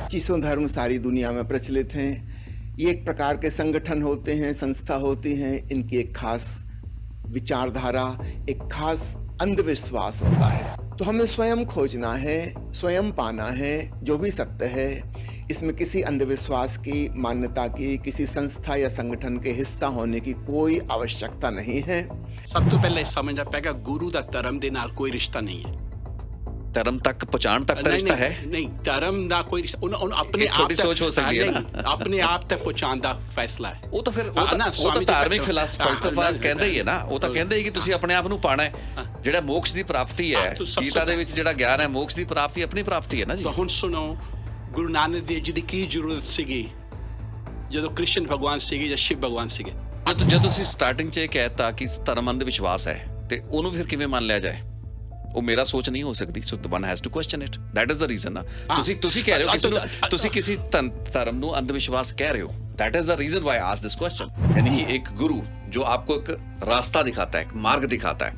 2500 धर्म सारी दुनिया में प्रचलित हैं। ये एक प्रकार के संगठन होते हैं, संस्था होती हैं, इनकी एक खास विचारधारा, एक खास अंधविश्वास होता है। तो हमें स्वयं खोजना है, स्वयं पाना है जो भी सत्य है। इसमें किसी अंधविश्वास की, मान्यता की, किसी संस्था या संगठन के हिस्सा होने की कोई आवश्यकता नहीं है। सब तो पहले समझना पड़ेगा गुरु ਦਾ ਧਰਮ ਦੇ ਨਾਲ ਕੋਈ ਰਿਸ਼ਤਾ ਨਹੀਂ ਹੈ। ਧਰਮ ਤੱਕ ਪਹੁੰਚਾਉਣ ਤੱਕ ਤਾਂ ਰਿਸ਼ਤਾ ਹੈ ਨਹੀਂ ਧਰਮ ਦਾ ਕੋਈ ਰਿਸ਼ਤਾ ਉਹਨ ਆਪਣੇ ਆਪ ਛੋਟੀ ਸੋਚ ਹੋ ਸਕਦੀ ਹੈ ਨਾ ਆਪਣੇ ਆਪ ਤੱਕ ਪਹੁੰਚਾਉਣ ਦਾ ਫੈਸਲਾ ਹੈ। ਉਹ ਤਾਂ ਫਿਰ ਉਹ ਤਾਂ ਧਾਰਮਿਕ ਫਲਸਫਾ ਕਹਿੰਦਾ ਹੀ ਹੈ ਨਾ। ਉਹ ਤਾਂ ਕਹਿੰਦਾ ਹੀ ਕਿ ਤੁਸੀਂ ਆਪਣੇ ਆਪ ਨੂੰ ਪਾਣਾ ਹੈ। ਜਿਹੜਾ ਮੋਕਸ਼ ਦੀ ਪ੍ਰਾਪਤੀ ਹੈ, ਗੀਤਾ ਦੇ ਵਿੱਚ ਜਿਹੜਾ ਗਿਆਨ ਹੈ, ਮੋਕਸ਼ ਦੀ ਪ੍ਰਾਪਤੀ ਆਪਣੀ ਪ੍ਰਾਪਤੀ ਹੈ ਨਾ ਜੀ। ਹੁਣ ਸੁਣੋ, ਗੁਰੂ ਨਾਨਕ ਦੇਵ ਜੀ ਦੀ ਕੀ ਜ਼ਰੂਰਤ ਸੀਗੀ ਜਦੋਂ ਕ੍ਰਿਸ਼ਨ ਭਗਵਾਨ ਸੀਗੇ ਜਾਂ ਸ਼ਿਵ ਭਗਵਾਨ ਸੀਗੇ? ਜਦੋਂ ਤੁਸੀਂ ਸਟਾਰਟਿੰਗ 'ਚ ਇਹ ਕਹਿਤਾ ਕਿ ਧਰਮ ਅੰਧ ਵਿਸ਼ਵਾਸ ਹੈ ਤੇ ਉਹਨੂੰ ਫਿਰ ਕਿਵੇਂ ਮੰਨ ਲਿਆ ਜਾਏ? ਉਹ ਮੇਰਾ ਸੋਚ ਨਹੀਂ ਹੋ ਸਕਦੀ। So one has to question it. That is the reason ਨਾ। ਤੁਸੀਂ ਕਹਿ ਰਹੇ ਹੋ ਕਿਸੇ ਨੂੰ, ਤੁਸੀਂ ਕਿਸੇ ਧਰਮ ਨੂੰ ਅੰਧ ਵਿਸ਼ਵਾਸ ਕਹਿ ਰਹੇ ਹੋ। That is the reason why I asked this question. यानी कि एक गुरु जो आपको एक रास्ता दिखाता है, एक मार्ग दिखाता है,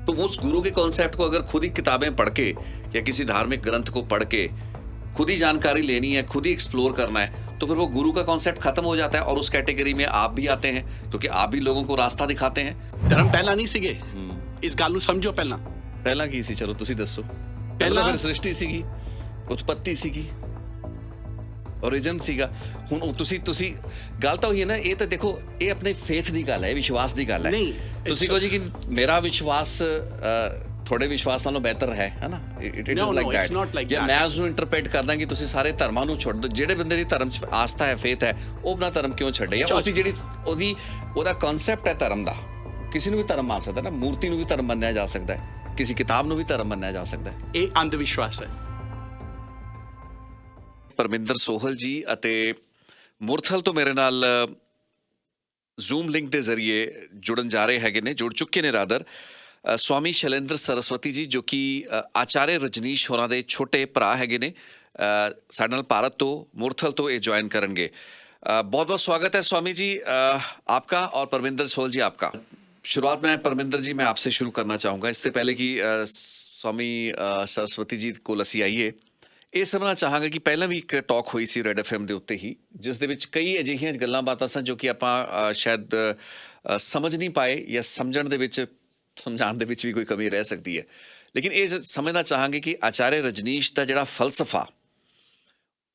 तो उस गुरु के कॉन्सेप्ट को अगर खुद ही किताबें पढ़ के या किसी धार्मिक ग्रंथ को पढ़ के खुद ही जानकारी लेनी है, खुद ही एक्सप्लोर करना है, तो फिर वो गुरु का कॉन्सेप्ट खत्म हो जाता है और उस कैटेगरी में आप भी आते हैं क्योंकि आप भी लोगों को रास्ता दिखाते हैं। धर्म पहला नहीं सीगे, इस गल नूं समझो। ਪਹਿਲਾਂ ਕੀ ਸੀ? ਚਲੋ ਤੁਸੀਂ ਦੱਸੋ। ਪਹਿਲਾਂ ਫਿਰ ਸ੍ਰਿਸ਼ਟੀ ਸੀਗੀ, ਉਤਪत्ति ਸੀਗੀ, ओरिजिन ਸੀਗਾ। ਹੁਣ ਤੁਸੀਂ ਗੱਲ ਤਾਂ ਹੋਈ ਹੈ ਨਾ। ਇਹ ਤਾਂ ਦੇਖੋ, ਇਹ ਆਪਣੇ ਫੇਥ ਦੀ ਗੱਲ ਹੈ, ਇਹ ਵਿਸ਼ਵਾਸ ਦੀ ਗੱਲ ਹੈ। ਤੁਸੀਂ ਕਹੋ ਜੀ ਕਿ ਮੇਰਾ ਵਿਸ਼ਵਾਸ ਤੁਹਾਡੇ ਵਿਸ਼ਵਾਸ ਨਾਲੋਂ ਬਿਹਤਰ ਹੈ, ਹੈ ਨਾ? It is like that. ਜਾਂ ਮੈਂ ਉਸ ਨੂੰ ਇੰਟਰਪ੍ਰੀਟ ਕਰਦਾ ਕਿ ਤੁਸੀਂ ਸਾਰੇ ਧਰਮਾਂ ਨੂੰ ਛੱਡ ਦਿਓ। ਜਿਹੜੇ ਬੰਦੇ ਦੀ ਧਰਮ 'ਚ ਆਸਥਾ ਹੈ, ਫੇਥ ਹੈ, ਉਹ ਆਪਣਾ ਧਰਮ ਕਿਉਂ ਛੱਡੇ? ਜਾਂ ਉਹਦੀ ਜਿਹੜੀ ਉਹਦਾ ਕਨਸੈਪਟ ਹੈ ਧਰਮ ਦਾ, ਕਿਸੇ ਨੂੰ ਵੀ ਧਰਮ ਮੰਨ ਸਕਦਾ ਨਾ। ਮੂਰਤੀ ਨੂੰ ਵੀ ਧਰਮ ਮੰਨਿਆ ਜਾ ਸਕਦਾ ਹੈ, ਕਿਸੇ ਕਿਤਾਬ ਨੂੰ ਵੀ ਧਰਮ ਮੰਨਿਆ ਜਾ ਸਕਦਾ ਹੈ। ਇਹ ਅੰਧ ਵਿਸ਼ਵਾਸ ਹੈ। ਪਰਮਿੰਦਰ ਸੋਹਲ ਜੀ ਅਤੇ ਮੁਰਥਲ ਤੋਂ ਮੇਰੇ ਨਾਲ ਜ਼ੂਮ ਲਿੰਕ ਦੇ ਜ਼ਰੀਏ ਜੁੜਨ ਜਾ ਰਹੇ ਹੈਗੇ ਨੇ, ਜੁੜ ਚੁੱਕੇ ਨੇ ਰਾਦਰ। ਸਵਾਮੀ ਸ਼ੈਲੇਂਦਰ ਸਰਸਵਤੀ ਜੀ ਜੋ ਕਿ ਆਚਾਰਿਆ ਰਜਨੀਸ਼ ਹੋਰਾਂ ਦੇ ਛੋਟੇ ਭਰਾ ਹੈਗੇ ਨੇ, ਸਾਡੇ ਨਾਲ ਭਾਰਤ ਤੋਂ, ਮੁਰਥਲ ਤੋਂ ਇਹ ਜੁਆਇਨ ਕਰਨਗੇ। बहुत बहुत स्वागत है स्वामी जी आपका, और परमिंदर सोहल जी आपका। शुरुआत में परमिंदर जी मैं आपसे शुरू करना चाहूँगा। इससे पहले कि स्वामी सरस्वती जी ਕੋਲ ਅਸੀਂ ਆਈਏ, ਇਹ ਸਮਝਣਾ ਚਾਹਾਂਗਾ ਕਿ ਪਹਿਲਾਂ ਵੀ ਇੱਕ ਟਾਕ ਹੋਈ ਸੀ ਰੈਡ FM ਦੇ ਉੱਤੇ ਹੀ, ਜਿਸ ਦੇ ਵਿੱਚ ਕਈ ਅਜਿਹੀਆਂ ਗੱਲਾਂ ਬਾਤਾਂ ਸਨ ਜੋ ਕਿ ਆਪਾਂ ਸ਼ਾਇਦ ਸਮਝ ਨਹੀਂ ਪਾਏ ਜਾਂ ਸਮਝਾਉਣ ਦੇ ਵਿੱਚ ਵੀ ਕੋਈ ਕਮੀ ਰਹਿ ਸਕਦੀ ਹੈ। ਲੇਕਿਨ ਇਹ ਸਮਝਣਾ ਚਾਹਾਂਗੇ ਕਿ ਆਚਾਰਿਆ ਰਜਨੀਸ਼ ਦਾ ਜਿਹੜਾ ਫਲਸਫਾ,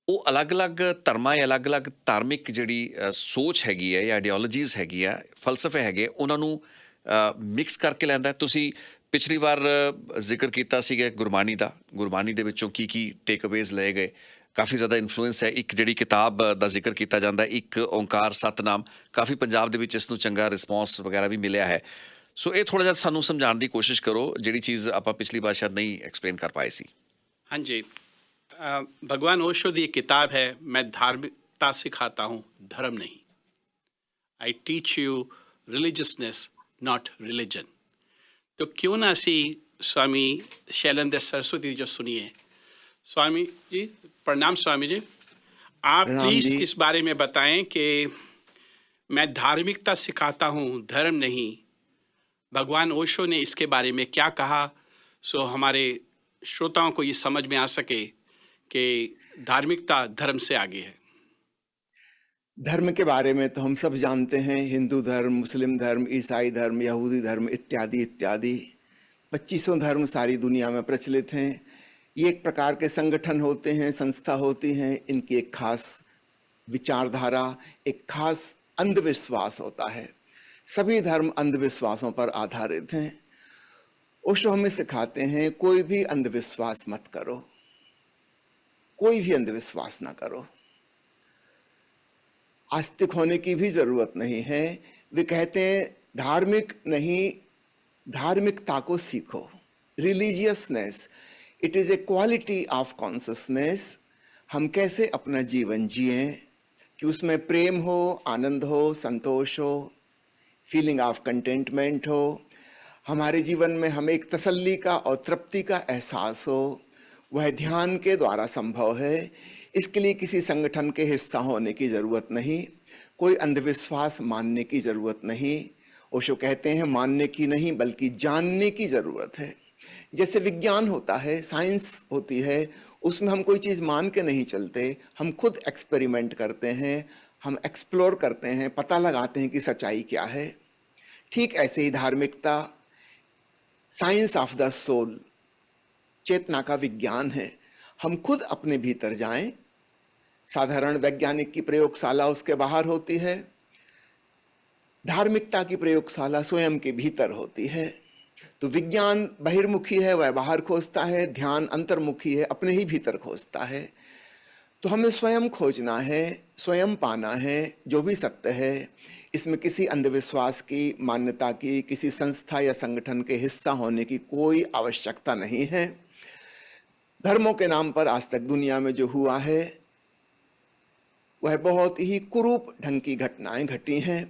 ਉਹ ਅਲੱਗ-ਅਲੱਗ ਧਰਮਾਂ ਜਾਂ ਅਲੱਗ-ਅਲੱਗ ਧਾਰਮਿਕ ਜਿਹੜੀ ਸੋਚ ਹੈਗੀ ਹੈ ਜਾਂ ਆਈਡੀਓਲੋਜੀਜ਼ ਹੈਗੀ ਆ, ਫਲਸਫੇ ਹੈਗੇ, ਉਹਨਾਂ ਨੂੰ ਮਿਕਸ ਕਰਕੇ ਲੈਂਦਾ। ਤੁਸੀਂ ਪਿਛਲੀ ਵਾਰ ਜ਼ਿਕਰ ਕੀਤਾ ਸੀਗਾ ਗੁਰਬਾਣੀ ਦਾ, ਗੁਰਬਾਣੀ ਦੇ ਵਿੱਚੋਂ ਕੀ ਟੇਕ ਅਵੇਜ਼ ਲਏ ਗਏ। ਕਾਫੀ ਜ਼ਿਆਦਾ ਇਨਫਲੂਐਂਸ ਹੈ। ਇੱਕ ਜਿਹੜੀ ਕਿਤਾਬ ਦਾ ਜ਼ਿਕਰ ਕੀਤਾ ਜਾਂਦਾ, ਇੱਕ ਓਂਕਾਰ ਸਤਨਾਮ, ਕਾਫੀ ਪੰਜਾਬ ਦੇ ਵਿੱਚ ਇਸ ਨੂੰ ਚੰਗਾ ਰਿਸਪੌਂਸ ਵਗੈਰਾ ਵੀ ਮਿਲਿਆ ਹੈ। ਸੋ ਇਹ ਥੋੜ੍ਹਾ ਜਿਹਾ ਸਾਨੂੰ ਸਮਝਾਉਣ ਦੀ ਕੋਸ਼ਿਸ਼ ਕਰੋ, ਜਿਹੜੀ ਚੀਜ਼ ਆਪਾਂ ਪਿਛਲੀ ਵਾਰ ਸ਼ਾਇਦ ਨਹੀਂ ਐਕਸਪਲੇਨ ਕਰ ਪਾਏ ਸੀ। ਹਾਂਜੀ, भगवान ओशो की एक किताब है, मैं धार्मिकता सिखाता हूँ, धर्म नहीं। I teach you religiousness not religion. तो क्यों ना असी स्वामी शैलेंद्र सरस्वती जो सुनिए। स्वामी जी प्रणाम। स्वामी जी आप प्लीज़ इस बारे में बताएं कि मैं धार्मिकता सिखाता हूँ, धर्म नहीं। भगवान ओशो ने इसके बारे में क्या कहा, सो हमारे श्रोताओं को ये समझ में आ सके कि धार्मिकता धर्म से आगे है। धर्म के बारे में तो हम सब जानते हैं, हिंदू धर्म, मुस्लिम धर्म, ईसाई धर्म, यहूदी धर्म इत्यादि इत्यादि 2500 धर्म सारी दुनिया में प्रचलित हैं। ये एक प्रकार के संगठन होते हैं, संस्था होती हैं, इनकी एक खास विचारधारा, एक खास अंधविश्वास होता है। सभी धर्म अंधविश्वासों पर आधारित हैं। ओशो हमें सिखाते हैं, कोई भी अंधविश्वास मत करो, कोई भी अंधविश्वास ना करो। आस्तिक होने की भी जरूरत नहीं है। वे कहते हैं धार्मिक नहीं, धार्मिकता को सीखो। Religiousness, it is a quality of consciousness. हम कैसे अपना जीवन जिए कि उसमें प्रेम हो, आनंद हो, संतोष हो, फीलिंग ऑफ कंटेंटमेंट हो, हमारे जीवन में हमें एक तसल्ली का और तृप्ति का एहसास हो, वह ध्यान के द्वारा संभव है। इसके लिए किसी संगठन के हिस्सा होने की ज़रूरत नहीं, कोई अंधविश्वास मानने की ज़रूरत नहीं। ओशो कहते हैं मानने की नहीं बल्कि जानने की ज़रूरत है। जैसे विज्ञान होता है, साइंस होती है, उसमें हम कोई चीज़ मान के नहीं चलते, हम खुद एक्सपेरिमेंट करते हैं, हम एक्सप्लोर करते हैं, पता लगाते हैं कि सच्चाई क्या है। ठीक ऐसे ही धार्मिकता साइंस ऑफ द सोल, चेतना का विज्ञान है। हम खुद अपने भीतर जाएं, साधारण वैज्ञानिक की प्रयोगशाला उसके बाहर होती है, धार्मिकता की प्रयोगशाला स्वयं के भीतर होती है। तो विज्ञान बहिर्मुखी है, वह बाहर खोजता है, ध्यान अंतर्मुखी है, अपने ही भीतर खोजता है। तो हमें स्वयं खोजना है, स्वयं पाना है जो भी सत्य है। इसमें किसी अंधविश्वास की, मान्यता की, किसी संस्था या संगठन के हिस्सा होने की कोई आवश्यकता नहीं है। धर्मों के नाम पर आज तक दुनिया में जो हुआ है वह बहुत ही कुरूप ढंग की घटनाएं घटी हैं।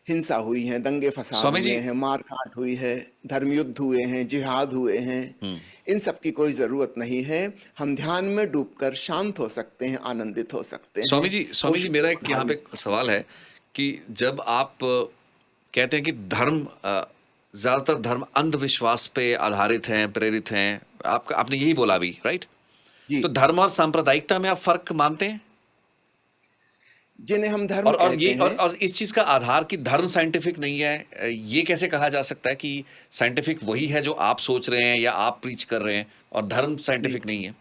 हिंसा हुई है, दंगे फसाद स्वामी जी, हुए हैं, मारकाट हुई है, धर्म युद्ध हुए हैं, जिहाद हुए हैं। इन सब की कोई जरूरत नहीं है। हम ध्यान में डूबकर शांत हो सकते हैं, आनंदित हो सकते हैं। स्वामी जी मेरा एक यहाँ पे सवाल है कि जब आप कहते हैं कि धर्म ज्यादातर धर्म अंधविश्वास पे आधारित हैं, प्रेरित हैं, आपने यही बोला अभी, राइट? जी, तो धर्म और सांप्रदायिकता में आप फर्क मानते हैं? जिन्हें हम धर्म और कहते ये हैं, और इस चीज का आधार कि धर्म साइंटिफिक नहीं है, ये कैसे कहा जा सकता है कि साइंटिफिक वही है जो आप सोच रहे हैं या आप प्रीच कर रहे हैं और धर्म साइंटिफिक नहीं है?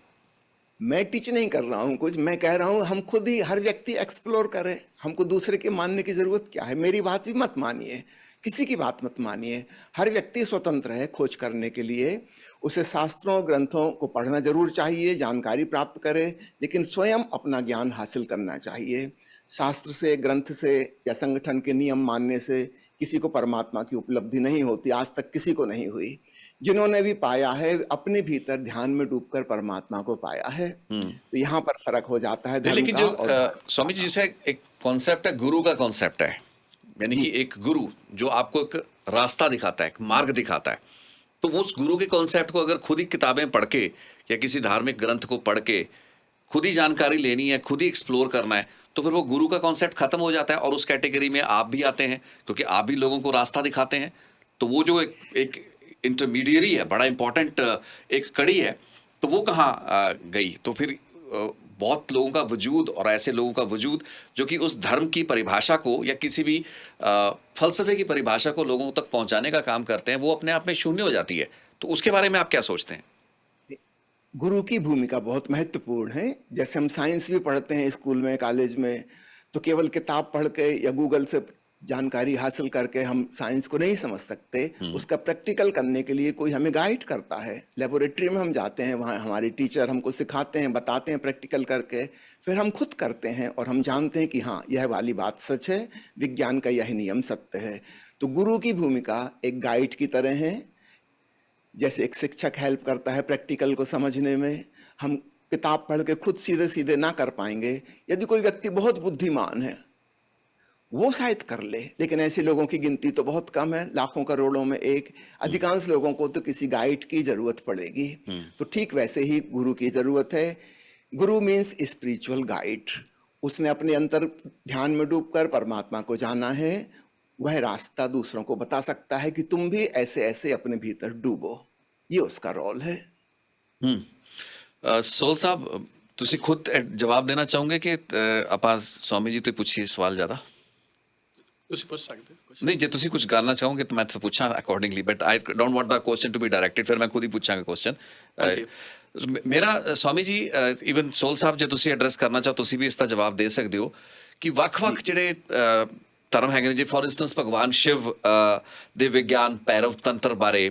मैं टीच नहीं कर रहा हूँ कुछ, मैं कह रहा हूँ हम खुद ही, हर व्यक्ति एक्सप्लोर करे। हमको दूसरे के मानने की जरूरत क्या है? मेरी बात भी मत मानिए, किसी की बात मत मानिए। हर व्यक्ति स्वतंत्र है खोज करने के लिए। उसे शास्त्रों ग्रंथों को पढ़ना जरूर चाहिए, जानकारी प्राप्त करे, लेकिन स्वयं अपना ज्ञान हासिल करना चाहिए। शास्त्र से, ग्रंथ से या संगठन के नियम मानने से किसी को परमात्मा की उपलब्धि नहीं होती, आज तक किसी को नहीं हुई। जिन्होंने भी पाया है अपने भीतर ध्यान में डूबकर परमात्मा को पाया है। तो यहाँ पर फर्क हो जाता है नहीं, धर्म लेकिन का जो और धार्मिकता स्वामी जी का। जैसे एक कॉन्सेप्ट है, गुरु का कॉन्सेप्ट है, यानी जी। कि एक गुरु जो आपको एक रास्ता दिखाता है, एक मार्ग दिखाता है, तो वो उस गुरु के कॉन्सेप्ट को अगर खुद ही किताबें पढ़ के या किसी धार्मिक ग्रंथ को पढ़ के खुद ही जानकारी लेनी है, खुद ही एक्सप्लोर करना है, तो फिर वो गुरु का कॉन्सेप्ट खत्म हो जाता है और उस कैटेगरी में आप भी आते हैं क्योंकि आप भी लोगों को रास्ता दिखाते हैं। तो वो जो एक इंटरमीडियरी है, बड़ा इंपॉर्टेंट एक कड़ी है, तो वो कहाँ गई? तो फिर बहुत लोगों का वजूद और ऐसे लोगों का वजूद जो कि उस धर्म की परिभाषा को या किसी भी फलसफे की परिभाषा को लोगों तक पहुंचाने का काम करते हैं, वो अपने आप में शून्य हो जाती है। तो उसके बारे में आप क्या सोचते हैं? गुरु की भूमिका बहुत महत्वपूर्ण है। जैसे हम साइंस भी पढ़ते हैं स्कूल में, कॉलेज में, तो केवल किताब पढ़ के या गूगल से जानकारी हासिल करके हम साइंस को नहीं समझ सकते। उसका प्रैक्टिकल करने के लिए कोई हमें गाइड करता है। लेबोरेटरी में हम जाते हैं, वहाँ हमारे टीचर हमको सिखाते हैं, बताते हैं प्रैक्टिकल करके, फिर हम खुद करते हैं और हम जानते हैं कि हाँ, यह वाली बात सच है, विज्ञान का यह नियम सत्य है। तो गुरु की भूमिका एक गाइड की तरह है। जैसे एक शिक्षक हेल्प करता है प्रैक्टिकल को समझने में, हम किताब पढ़ के खुद सीधे सीधे ना कर पाएंगे। यदि कोई व्यक्ति बहुत बुद्धिमान है वो शायद कर ले, लेकिन ऐसे लोगों की गिनती तो बहुत कम है, लाखों करोड़ों में एक। अधिकांश लोगों को तो किसी गाइड की जरूरत पड़ेगी। तो ठीक वैसे ही गुरु की जरूरत है। गुरु मीन्स स्पिरिचुअल गाइड। उसने अपने अंतर ध्यान में डूबकर परमात्मा को जाना है। वह रास्ता दूसरों को बता सकता है कि तुम भी ऐसे ऐसे अपने भीतर डूबो। ये उसका रोल है। सोल साहब, ਤੁਸੀਂ खुद जवाब देना चाहोगे कि ਆਪਾਂ स्वामी जी तो पूछिए सवाल ज़्यादा? ਤੁਸੀਂ ਪੁੱਛ ਸਕਦੇ ਹੋ ਕੁਝ। नहीं, जे तुसी कुछ करना चाहोगे तो मैं तो पूछा accordingly, but I don't want the question to be directed, फिर मैं खुद ही पूछांगा क्वेश्चन। मेरा स्वामी जी, इवन सोल साहब जे तुसी एड्रेस करना चाहो तुसी भी इसका जवाब दे सकते हो कि ਵੱਖ-ਵੱਖ ਜਿਹੜੇ ਧਰਮ ਹੈਗੇ ਨੇ, ਜੇ ਫॉर इंस्टेंस ਭਗਵਾਨ शिव ਦੇ ਵਿਗਿਆਨ ਭੈਰਵ ਤੰਤਰ ਬਾਰੇ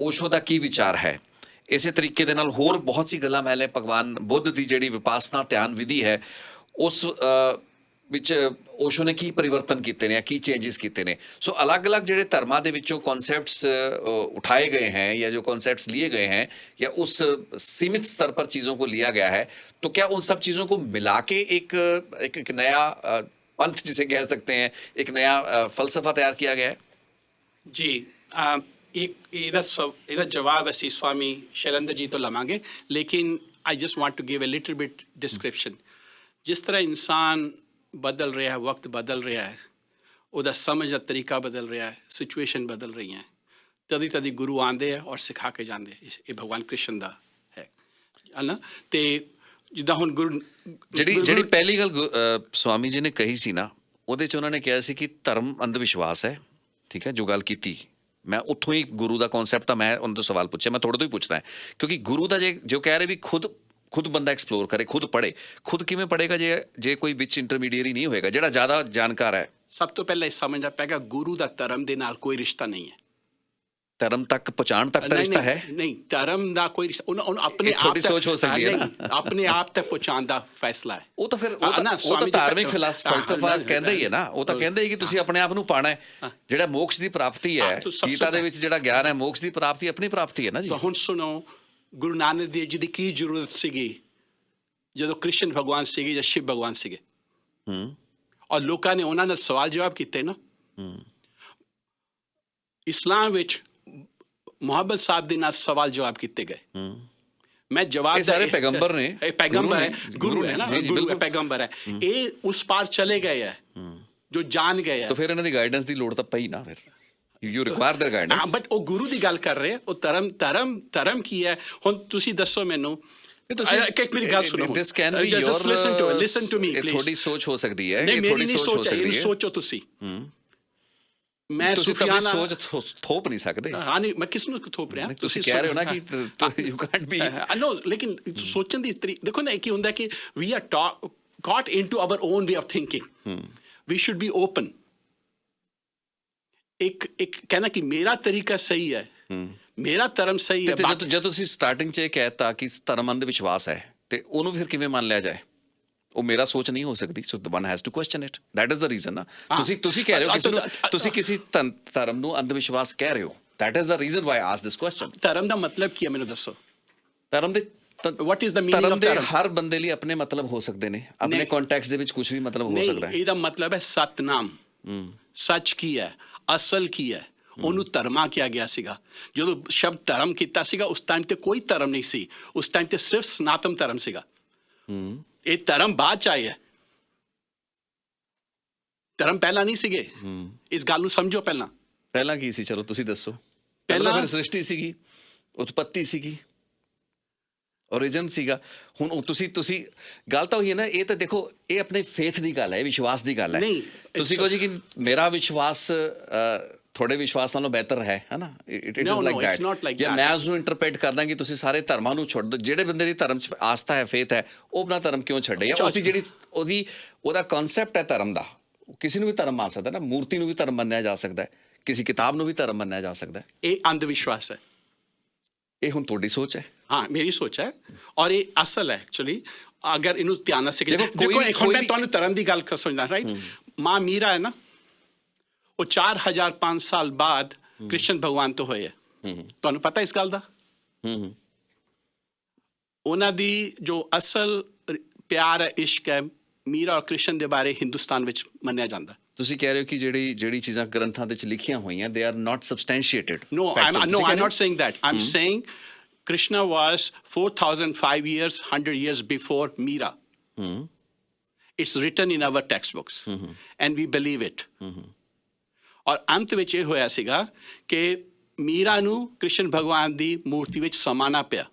ਓਸ਼ੋ ਦਾ ਕੀ ਵਿਚਾਰ ਹੈ। ਇਸੇ ਤਰੀਕੇ ਦੇ ਨਾਲ ਹੋਰ ਬਹੁਤ ਸੀ ਗੱਲਾਂ ਮੈਲੇ ਭਗਵਾਨ ਬੁੱਧ ਦੀ ਜਿਹੜੀ ਵਿਪਾਸਨਾ ਧਿਆਨ ਵਿਧੀ ਹੈ ਉਸ ਵਿੱਚ ਓਸ਼ੋ ਨੇ ਕੀ ਪਰਿਵਰਤਨ ਕੀਤੇ ਨੇ, ਕੀ ਚੇਂजेस ਕੀਤੇ ਨੇ। ਸੋ ਅਲੱਗ-ਅਲੱਗ ਜਿਹੜੇ ਧਰਮਾਂ ਦੇ ਵਿੱਚੋਂ कॉन्सेप्ट्स उठाए गए हैं या जो कॉन्सेप्ट्स लिए गए हैं या उस सीमित स्तर पर चीज़ों को लिया गया है, तो क्या उन सब चीज़ों को मिला के एक नया पंथ जिसे कह सकते हैं, एक नया फलसफा तैयार किया गया है? जी, ਇਹਦਾ ਜਵਾਬ ਅਸੀਂ स्वामी शैलेंद्र जी तो लवांगे, लेकिन I just want to give a little bit description. जिस तरह इंसान बदल रहा है, वक्त बदल रहा है, ਉਹਦਾ ਸਮਝ ਦਾ ਤਰੀਕਾ ਬਦਲ ਰਿਹਾ ਹੈ, ਸਿਚੁਏਸ਼ਨ ਬਦਲ ਰਹੀਆਂ, ਤਦੀ ਤਦੀ ਗੁਰੂ ਆਉਂਦੇ ਆ ਔਰ ਸਿਖਾ ਕੇ ਜਾਂਦੇ ਆ। ਇਹ ਭਗਵਾਨ ਕ੍ਰਿਸ਼ਨ ਦਾ ਹੈ ਨਾ। ਤੇ ਜਿੱਦਾਂ ਹੁਣ ਗੁਰੂ ਜਿਹੜੀ ਪਹਿਲੀ ਗੱਲ ਸਵਾਮੀ ਜੀ ਨੇ ਕਹੀ ਸੀ ਨਾ, ਉਹਦੇ 'ਚ ਉਹਨਾਂ ਨੇ ਕਿਹਾ ਸੀ ਕਿ ਧਰਮ ਅੰਧ ਵਿਸ਼ਵਾਸ ਹੈ, ਠੀਕ ਹੈ, ਜੋ ਗੱਲ ਕੀਤੀ ਮੈਂ ਉੱਥੋਂ ਹੀ ਗੁਰੂ ਦਾ ਕਨਸੈਪਟ ਤਾਂ ਮੈਂ ਉਹਨਾਂ ਤੋਂ ਸਵਾਲ ਪੁੱਛਿਆ, ਮੈਂ ਤੁਹਾਡੇ ਤੋਂ ਹੀ ਪੁੱਛਦਾ ਹੈ ਕਿਉਂਕਿ ਗੁਰੂ ਦਾ ਜੋ ਕਹਿ ਰਹੇ ਵੀ ਖੁਦ ਬੰਦਾ ਐਕਸਪਲੋਰ ਕਰੇ, ਖੁਦ ਪੜ੍ਹੇ, ਖੁਦ ਕਿਵੇਂ ਪੜ੍ਹੇਗਾ ਜੇ ਕੋਈ ਵਿੱਚ ਇੰਟਰਮੀਡੀਏਰੀ ਨਹੀਂ ਹੋਏਗਾ ਜਿਹੜਾ ਜ਼ਿਆਦਾ ਜਾਣਕਾਰ ਹੈ। ਸਭ ਤੋਂ ਪਹਿਲਾਂ ਇਹ ਸਮਝਣਾ ਪਏਗਾ ਗੁਰੂ ਦਾ ਧਰਮ ਦੇ ਨਾਲ ਕੋਈ ਰਿਸ਼ਤਾ ਨਹੀਂ ਹੈ। ਧਰਮ ਤੱਕ ਪਹੁੰਚਾਉਣ ਤੱਕ ਤਾਂ ਰਿਸ਼ਤਾ ਹੈ ਨਹੀਂ, ਧਰਮ ਦਾ ਕੋਈ ਰਿਸ਼ਤਾ ਉਹਨੂੰ ਆਪਣੇ ਆਪ ਤੁਹਾਡੀ ਸੋਚ ਹੋ ਸਕਦੀ ਹੈ ਨਾ, ਆਪਣੇ ਆਪ ਤੱਕ ਪਹੁੰਚਾਉਣ ਦਾ ਫੈਸਲਾ ਹੈ। ਉਹ ਤਾਂ ਫਿਰ ਉਹ ਤਾਂ ਧਾਰਮਿਕ ਫਲਸਫਾ ਕਹਿੰਦਾ ਹੀ ਹੈ ਨਾ, ਉਹ ਤਾਂ ਕਹਿੰਦਾ ਹੀ ਕਿ ਤੁਸੀਂ ਆਪਣੇ ਆਪ ਨੂੰ ਪਾਣਾ ਹੈ। ਜਿਹੜਾ ਮੋਕਸ਼ ਦੀ ਪ੍ਰਾਪਤੀ ਹੈ, ਗੀਤਾ ਦੇ ਵਿੱਚ ਜਿਹੜਾ ਗਿਆਨ ਹੈ ਮੋਕਸ਼ ਦੀ ਪ੍ਰਾਪਤੀ ਆਪਣੀ ਪ੍ਰਾਪਤੀ ਹੈ ਨਾ ਜੀ। ਹੁਣ ਸੁਣੋ, ਗੁਰੂ ਨਾਨਕ ਦੇਵ ਜੀ ਦੀ ਕੀ ਜ਼ਰੂਰਤ ਸੀਗੀ ਜਦੋਂ ਕ੍ਰਿਸ਼ਨ ਭਗਵਾਨ ਸੀਗੇ ਜਾਂ ਸ਼ਿਵ ਭਗਵਾਨ ਸੀਗੇ, ਔਰ ਲੋਕਾਂ ਨੇ ਉਹਨਾਂ ਨਾਲ ਸਵਾਲ ਜਵਾਬ ਕੀਤੇ ਨਾ। ਇਸਲਾਮ ਵਿੱਚ ਮੁਹੰਮਦ ਸਾਹਿਬ ਦੇ ਨਾਲ ਸਵਾਲ ਜਵਾਬ ਕੀਤੇ ਗਏ। ਮੈਂ ਜਵਾਬ ਸਾਰੇ ਪੈਗੰਬਰ ਨੇ, ਇਹ ਪੈਗੰਬਰ ਹੈ, ਗੁਰੂ ਹੈ ਨਾ, ਗੁਰੂ ਹੈ, ਪੈਗੰਬਰ ਹੈ। ਇਹ ਉਸ ਪਾਰ ਚਲੇ ਗਏ ਹੈ ਜੋ ਜਾਣ ਗਏ ਹੈ। ਤਾਂ ਫਿਰ ਇਹਨਾਂ ਦੀ ਗਾਈਡੈਂਸ ਦੀ ਲੋੜ ਤਾਂ ਪਈ ਨਾ, ਫਿਰ you require there guidance. But ਉਹ ਗੁਰੂ ਦੀ ਗੱਲ ਕਰ ਰਹੇ ਆ, ਉਹ ਧਰਮ ਕੀ ਹੈ। ਹੁਣ ਤੁਸੀਂ ਦੱਸੋ ਮੈਨੂੰ, ਇੱਕ ਮੇਰੀ ਗੱਲ ਸੁਣੋ, this can be your listen to me please. ਥੋੜੀ ਸੋਚ ਹੋ ਸਕਦੀ ਹੈ, ਨਹੀਂ ਮੇਰੀ ਨਹੀਂ ਸੋਚ ਹੈ, ਸੋਚੋ ਤੁਸੀਂ। ਮੈਂ ਸੁਫਿਆਨਾ ਸੋਚ ਥੋਪ ਨਹੀਂ ਸਕਦੇ। ਹਾਂ ਨਹੀਂ, ਮੈਂ ਕਿਸ ਨੂੰ ਥੋਪ ਰਿਹਾ? ਤੁਸੀਂ ਕਹਿ ਰਹੇ ਹੋ ਨਾ ਕਿ ਯੂ ਕਾਂਟ ਬੀ ਨੋ, ਲੇਕਿਨ ਸੋਚਣ ਦੀ ਦੇਖੋ ਨਾ, ਕੀ ਹੁੰਦਾ ਕਿ we are got into our own way of thinking. We should be open. ਇੱਕ ਕਹਿਣਾ ਕਿ ਮੇਰਾ ਤਰੀਕਾ ਸਹੀ ਹੈ, ਮੇਰਾ ਧਰਮ ਸਹੀ ਹੈ। ਜਦ ਤੁਸੀਂ ਸਟਾਰਟਿੰਗ 'ਚ ਇਹ ਕਹਿਤਾ ਕਿ ਧਰਮ ਅੰਧ ਵਿਸ਼ਵਾਸ ਹੈ, ਤੇ ਉਹਨੂੰ ਫਿਰ ਕਿਵੇਂ ਮੰਨ ਲਿਆ ਜਾਏ? ਉਹ ਮੇਰਾ ਸੋਚ ਨਹੀਂ ਹੋ ਸਕਦੀ, so the one has to question it. That is the reason ਨਾ। ਤੁਸੀਂ ਕਹਿ ਰਹੇ ਹੋ ਕਿਸੇ ਨੂੰ, ਤੁਸੀਂ ਕਿਸੇ ਧਰਮ ਨੂੰ ਅੰਧ ਵਿਸ਼ਵਾਸ ਕਹਿ ਰਹੇ ਹੋ। That is the reason why ask this question. ਧਰਮ ਦਾ ਮਤਲਬ ਕੀ ਹੈ ਮੈਨੂੰ ਦੱਸੋ। ਧਰਮ ਦੇ what is the meaning of dharma? ਹਰ ਬੰਦੇ ਲਈ ਆਪਣੇ ਮਤਲਬ ਹੋ ਸਕਦੇ ਨੇ, ਆਪਣੇ ਕੰਟੈਕਸਟ ਦੇ ਵਿੱਚ ਕੁਝ ਵੀ ਮਤਲਬ ਹੋ ਸਕਦਾ ਹੈ। ਇਹਦਾ ਮਤਲਬ ਹੈ ਸਤਨਾਮ। ਸੱਚ ਕੀ ਹੈ, ਅਸਲ ਕੀ ਹੈ, ਉਹਨੂੰ ਧਰਮਾ ਕਿਹਾ ਗਿਆ ਸੀਗਾ। ਜਦੋਂ ਸ਼ਬਦ ਧਰਮ ਕੀਤਾ ਸੀਗਾ ਉਸ ਟਾਈਮ ਤੇ ਕੋਈ ਧਰਮ ਨਹੀਂ ਸੀ, ਉਸ ਟਾਈਮ ਤੇ ਸਿਰਫ ਸਨਾਤਨ ਧਰਮ ਸੀਗਾ। ਇਹ ਧਰਮ ਬਾਅਦ ਚ ਆਇਆ, ਧਰਮ ਪਹਿਲਾਂ ਨਹੀਂ ਸੀਗੇ। ਇਸ ਗੱਲ ਨੂੰ ਸਮਝੋ। ਪਹਿਲਾਂ ਕੀ ਸੀ? ਚਲੋ ਤੁਸੀਂ ਦੱਸੋ। ਪਹਿਲਾਂ ਫਿਰ ਸ੍ਰਿਸ਼ਟੀ ਸੀਗੀ, ਉਤਪਤੀ ਸੀਗੀ, ਓਰੀਜਨ ਸੀਗਾ। ਹੁਣ ਤੁਸੀਂ ਗੱਲ ਤਾਂ ਹੋਈ ਹੈ ਨਾ, ਇਹ ਤਾਂ ਦੇਖੋ, ਇਹ ਆਪਣੇ ਫੇਥ ਦੀ ਗੱਲ ਹੈ, ਵਿਸ਼ਵਾਸ ਦੀ ਗੱਲ ਹੈ। ਨਹੀਂ, ਤੁਸੀਂ ਕਹੋ ਜੀ ਕਿ ਮੇਰਾ ਵਿਸ਼ਵਾਸ ਤੁਹਾਡੇ ਵਿਸ਼ਵਾਸ ਨਾਲੋਂ ਬਿਹਤਰ ਹੈ ਨਾ, ਇਟ ਇਜ਼ ਲਾਈਕ ਦੈਟ। ਜਾਂ ਮੈਂ ਉਸਨੂੰ ਇੰਟਰਪ੍ਰੀਟ ਕਰਦਾ ਕਿ ਤੁਸੀਂ ਸਾਰੇ ਧਰਮਾਂ ਨੂੰ ਛੱਡ ਦਿਓ। ਜਿਹੜੇ ਬੰਦੇ ਦੀ ਧਰਮ 'ਚ ਆਸਥਾ ਹੈ, ਫੇਥ ਹੈ, ਉਹ ਆਪਣਾ ਧਰਮ ਕਿਉਂ ਛੱਡੇ? ਉਹਦੀ ਜਿਹੜੀ ਉਹਦਾ ਕਨਸੈਪਟ ਹੈ ਧਰਮ ਦਾ, ਕਿਸੇ ਨੂੰ ਵੀ ਧਰਮ ਮੰਨ ਸਕਦਾ ਨਾ। ਮੂਰਤੀ ਨੂੰ ਵੀ ਧਰਮ ਮੰਨਿਆ ਜਾ ਸਕਦਾ ਹੈ, ਕਿਸੇ ਕਿਤਾਬ ਨੂੰ ਵੀ ਧਰਮ ਮੰਨਿਆ ਜਾ ਸਕਦਾ ਹੈ। ਇਹ ਅੰਧ ਵਿਸ਼ਵਾਸ ਹੈ। ਇਹ ਹੁਣ ਤੁਹਾਡੀ ਸੋਚ ਹੈ। ਹਾਂ, ਮੇਰੀ ਸੋਚ ਹੈ, ਔਰ ਇਹ ਅਸਲ ਹੈ ਐਕਚੁਅਲੀ। ਅਗਰ ਇਹਨੂੰ ਧਿਆਨ ਨਾਲ ਸਿੱਖੇ, ਦੇਖੋ ਮੈਂ ਤੁਹਾਨੂੰ ਧਰਮ ਦੀ ਗੱਲ ਸਮਝਦਾ, ਰਾਈਟ। ਮਾਂ ਮੀਰਾ ਹੈ ਨਾ, ਉਹ 4005 ਸਾਲ ਬਾਅਦ ਕ੍ਰਿਸ਼ਨ ਭਗਵਾਨ ਤੋਂ ਹੋਏ ਹੈ। ਤੁਹਾਨੂੰ ਪਤਾ ਇਸ ਗੱਲ ਦਾ? ਉਹਨਾਂ ਦੀ ਜੋ ਅਸਲ ਪਿਆਰ ਹੈ, ਇਸ਼ਕ ਹੈ, ਮੀਰਾ ਔਰ ਕ੍ਰਿਸ਼ਨ ਦੇ ਬਾਰੇ ਹਿੰਦੁਸਤਾਨ ਵਿੱਚ ਮੰਨਿਆ ਜਾਂਦਾ। ਤੁਸੀਂ ਕਹਿ ਰਹੇ ਹੋ ਕਿ ਜਿਹੜੀ ਚੀਜ਼ਾਂ ਗ੍ਰੰਥਾਂ ਦੇ ਵਿੱਚ ਲਿਖੀਆਂ ਹੋਈਆਂ, they are not substantiated. No, I'm not saying that. I'm saying Krishna was 4,005 years, 100 years before Meera. It's written in our textbooks, and we believe it. ਔਰ ਅੰਤ ਵਿੱਚ ਇਹ ਹੋਇਆ ਸੀਗਾ ਕਿ ਮੀਰਾ ਨੂੰ ਕ੍ਰਿਸ਼ਨ ਭਗਵਾਨ ਦੀ ਮੂਰਤੀ ਵਿੱਚ ਸਮਾਣਾ ਪਿਆ।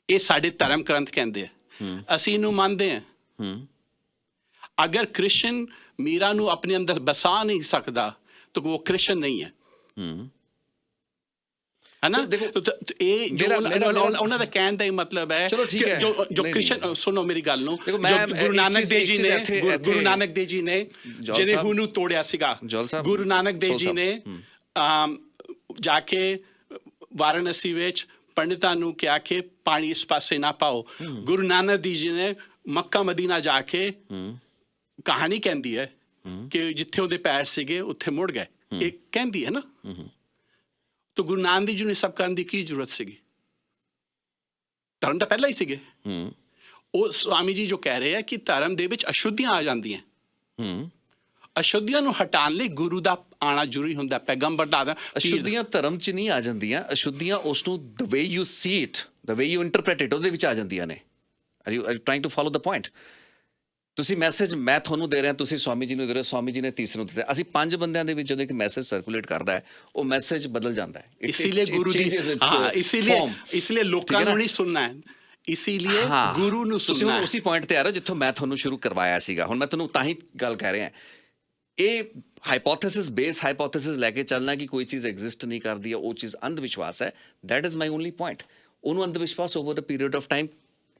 ਇਹ ਸਾਡੇ ਧਰਮ ਗ੍ਰੰਥ ਕਹਿੰਦੇ ਆ, ਅਸੀਂ ਇਹਨੂੰ ਮੰਨਦੇ ਹਾਂ। ਅਗਰ ਕ੍ਰਿਸ਼ਨ ਮੀਰਾ ਨੂੰ ਆਪਣੇ ਅੰਦਰ ਬਸਾ ਨਹੀਂ ਸਕਦਾ ਤਾਂ ਉਹ ਕ੍ਰਿਸ਼ਨ ਨਹੀਂ ਹੈ। ਹੈ ਨਾ? ਇਹ ਉਹਨਾਂ ਦਾ ਕਹਿਣ ਦਾ ਹੀ ਮਤਲਬ ਹੈ ਜੋ ਕ੍ਰਿਸ਼ਨ, ਸੁਣੋ ਮੇਰੀ ਗੱਲ ਨੂੰ, ਗੁਰੂ ਨਾਨਕ ਦੇਵ ਜੀ ਨੇ ਜਿਹਨੇ ਹੂ ਨੂੰ ਤੋੜਿਆ ਸੀਗਾ, ਗੁਰੂ ਨਾਨਕ ਦੇਵ ਜੀ ਨੇ ਜਾ ਕੇ ਵਾਰਾਣਸੀ ਵਿੱਚ ਪੰਡਿਤਾਂ ਨੂੰ ਕਿਹਾ ਕਿ ਪਾਣੀ ਇਸ ਪਾਸੇ ਨਾ ਪਾਓ। ਗੁਰੂ ਨਾਨਕ ਦੇਵ ਜੀ ਨੇ ਮੱਕਾ ਮਦੀਨਾ ਜਾ ਕੇ ਕਹਾਣੀ ਕਹਿੰਦੀ ਹੈ ਕਿ ਜਿੱਥੇ ਉਹਦੇ ਪੈਰ ਸੀਗੇ ਉੱਥੇ ਮੁੜ ਗਏ। ਇਹ ਕਹਿੰਦੀ ਹੈ ਨਾ। ਤਾਂ ਗੁਰੂ ਨਾਨਕ ਦੇਵ ਜੀ ਨੂੰ ਸਭ ਕਰਨ ਦੀ ਕੀ ਜ਼ਰੂਰਤ ਸੀਗੀ? ਧਰਮ ਤਾਂ ਪਹਿਲਾਂ ਹੀ ਸੀਗੇ। ਉਹ ਸਵਾਮੀ ਜੀ ਜੋ ਕਹਿ ਰਹੇ ਆ ਕਿ ਧਰਮ ਦੇ ਵਿੱਚ ਅਸ਼ੁੱਧੀਆਂ ਆ ਜਾਂਦੀਆਂ, ਅਸ਼ੁੱਧੀਆਂ ਨੂੰ ਹਟਾਉਣ ਲਈ ਗੁਰੂ ਦਾ ਆਣਾ ਜ਼ਰੂਰੀ ਹੁੰਦਾ, ਪੈਗੰਬਰ ਦਾ ਆਣਾ। ਅਸ਼ੁੱਧੀਆਂ ਧਰਮ 'ਚ ਨਹੀਂ ਆ ਜਾਂਦੀਆਂ, ਅਸ਼ੁੱਧੀਆਂ ਉਸ ਨੂੰ the way you see it, the way you interpret it, ਉਹਦੇ ਵਿੱਚ ਆ ਜਾਂਦੀਆਂ ਨੇ। Are you trying to follow the point? ਤੁਸੀਂ ਮੈਸੇਜ ਮੈਂ ਤੁਹਾਨੂੰ ਦੇ ਰਿਹਾ, ਤੁਸੀਂ ਸਵਾਮੀ ਜੀ ਨੂੰ ਦੇ ਰਹੇ ਹੋ, ਸਵਾਮੀ ਜੀ ਨੇ ਤੀਸਰੇ ਨੂੰ ਦਿੱਤਾ। ਅਸੀਂ 5 ਬੰਦਿਆਂ ਦੇ ਵਿੱਚ ਜਦੋਂ ਇੱਕ ਮੈਸੇਜ ਸਰਕੂਲੇਟ ਕਰਦਾ ਹੈ ਉਹ ਮੈਸੇਜ ਬਦਲ ਜਾਂਦਾ ਹੈ। इसीलिए गुरु दी हाँ इसीलिए लोकां ਨੂੰ ਨਹੀਂ ਸੁਣਨਾ ਹੈ, ਇਸੀलिए ਗੁਰੂ ਨੂੰ ਤੁਸੀਂ ਸੁਣਨਾ ਹੈ। ਉਸੇ ਪੁਆਇੰਟ ਤੇ ਆ ਰਹੇ ਹੋ ਜਿੱਥੋਂ ਮੈਂ ਤੁਹਾਨੂੰ ਸ਼ੁਰੂ ਕਰਵਾਇਆ ਸੀਗਾ। ਹੁਣ ਮੈਂ ਤੁਹਾਨੂੰ ਤਾਂ ਹੀ ਗੱਲ ਕਹਿ ਰਿਹਾ, ਇਹ ਹਾਈਪੋਥੇਸਿਸ ਬੇਸ ਹਾਈਪੋਥੇਸਿਸ ਲੈ ਕੇ ਚੱਲਣਾ ਕਿ ਕੋਈ ਚੀਜ਼ ਐਗਜ਼ਿਸਟ ਨਹੀਂ ਕਰਦੀ ਹੈ, ਉਹ ਚੀਜ਼ ਅੰਧ ਵਿਸ਼ਵਾਸ ਹੈ। That is my only point. ਉਹਨੂੰ ਅੰਧ ਵਿਸ਼ਵਾਸ over a period of time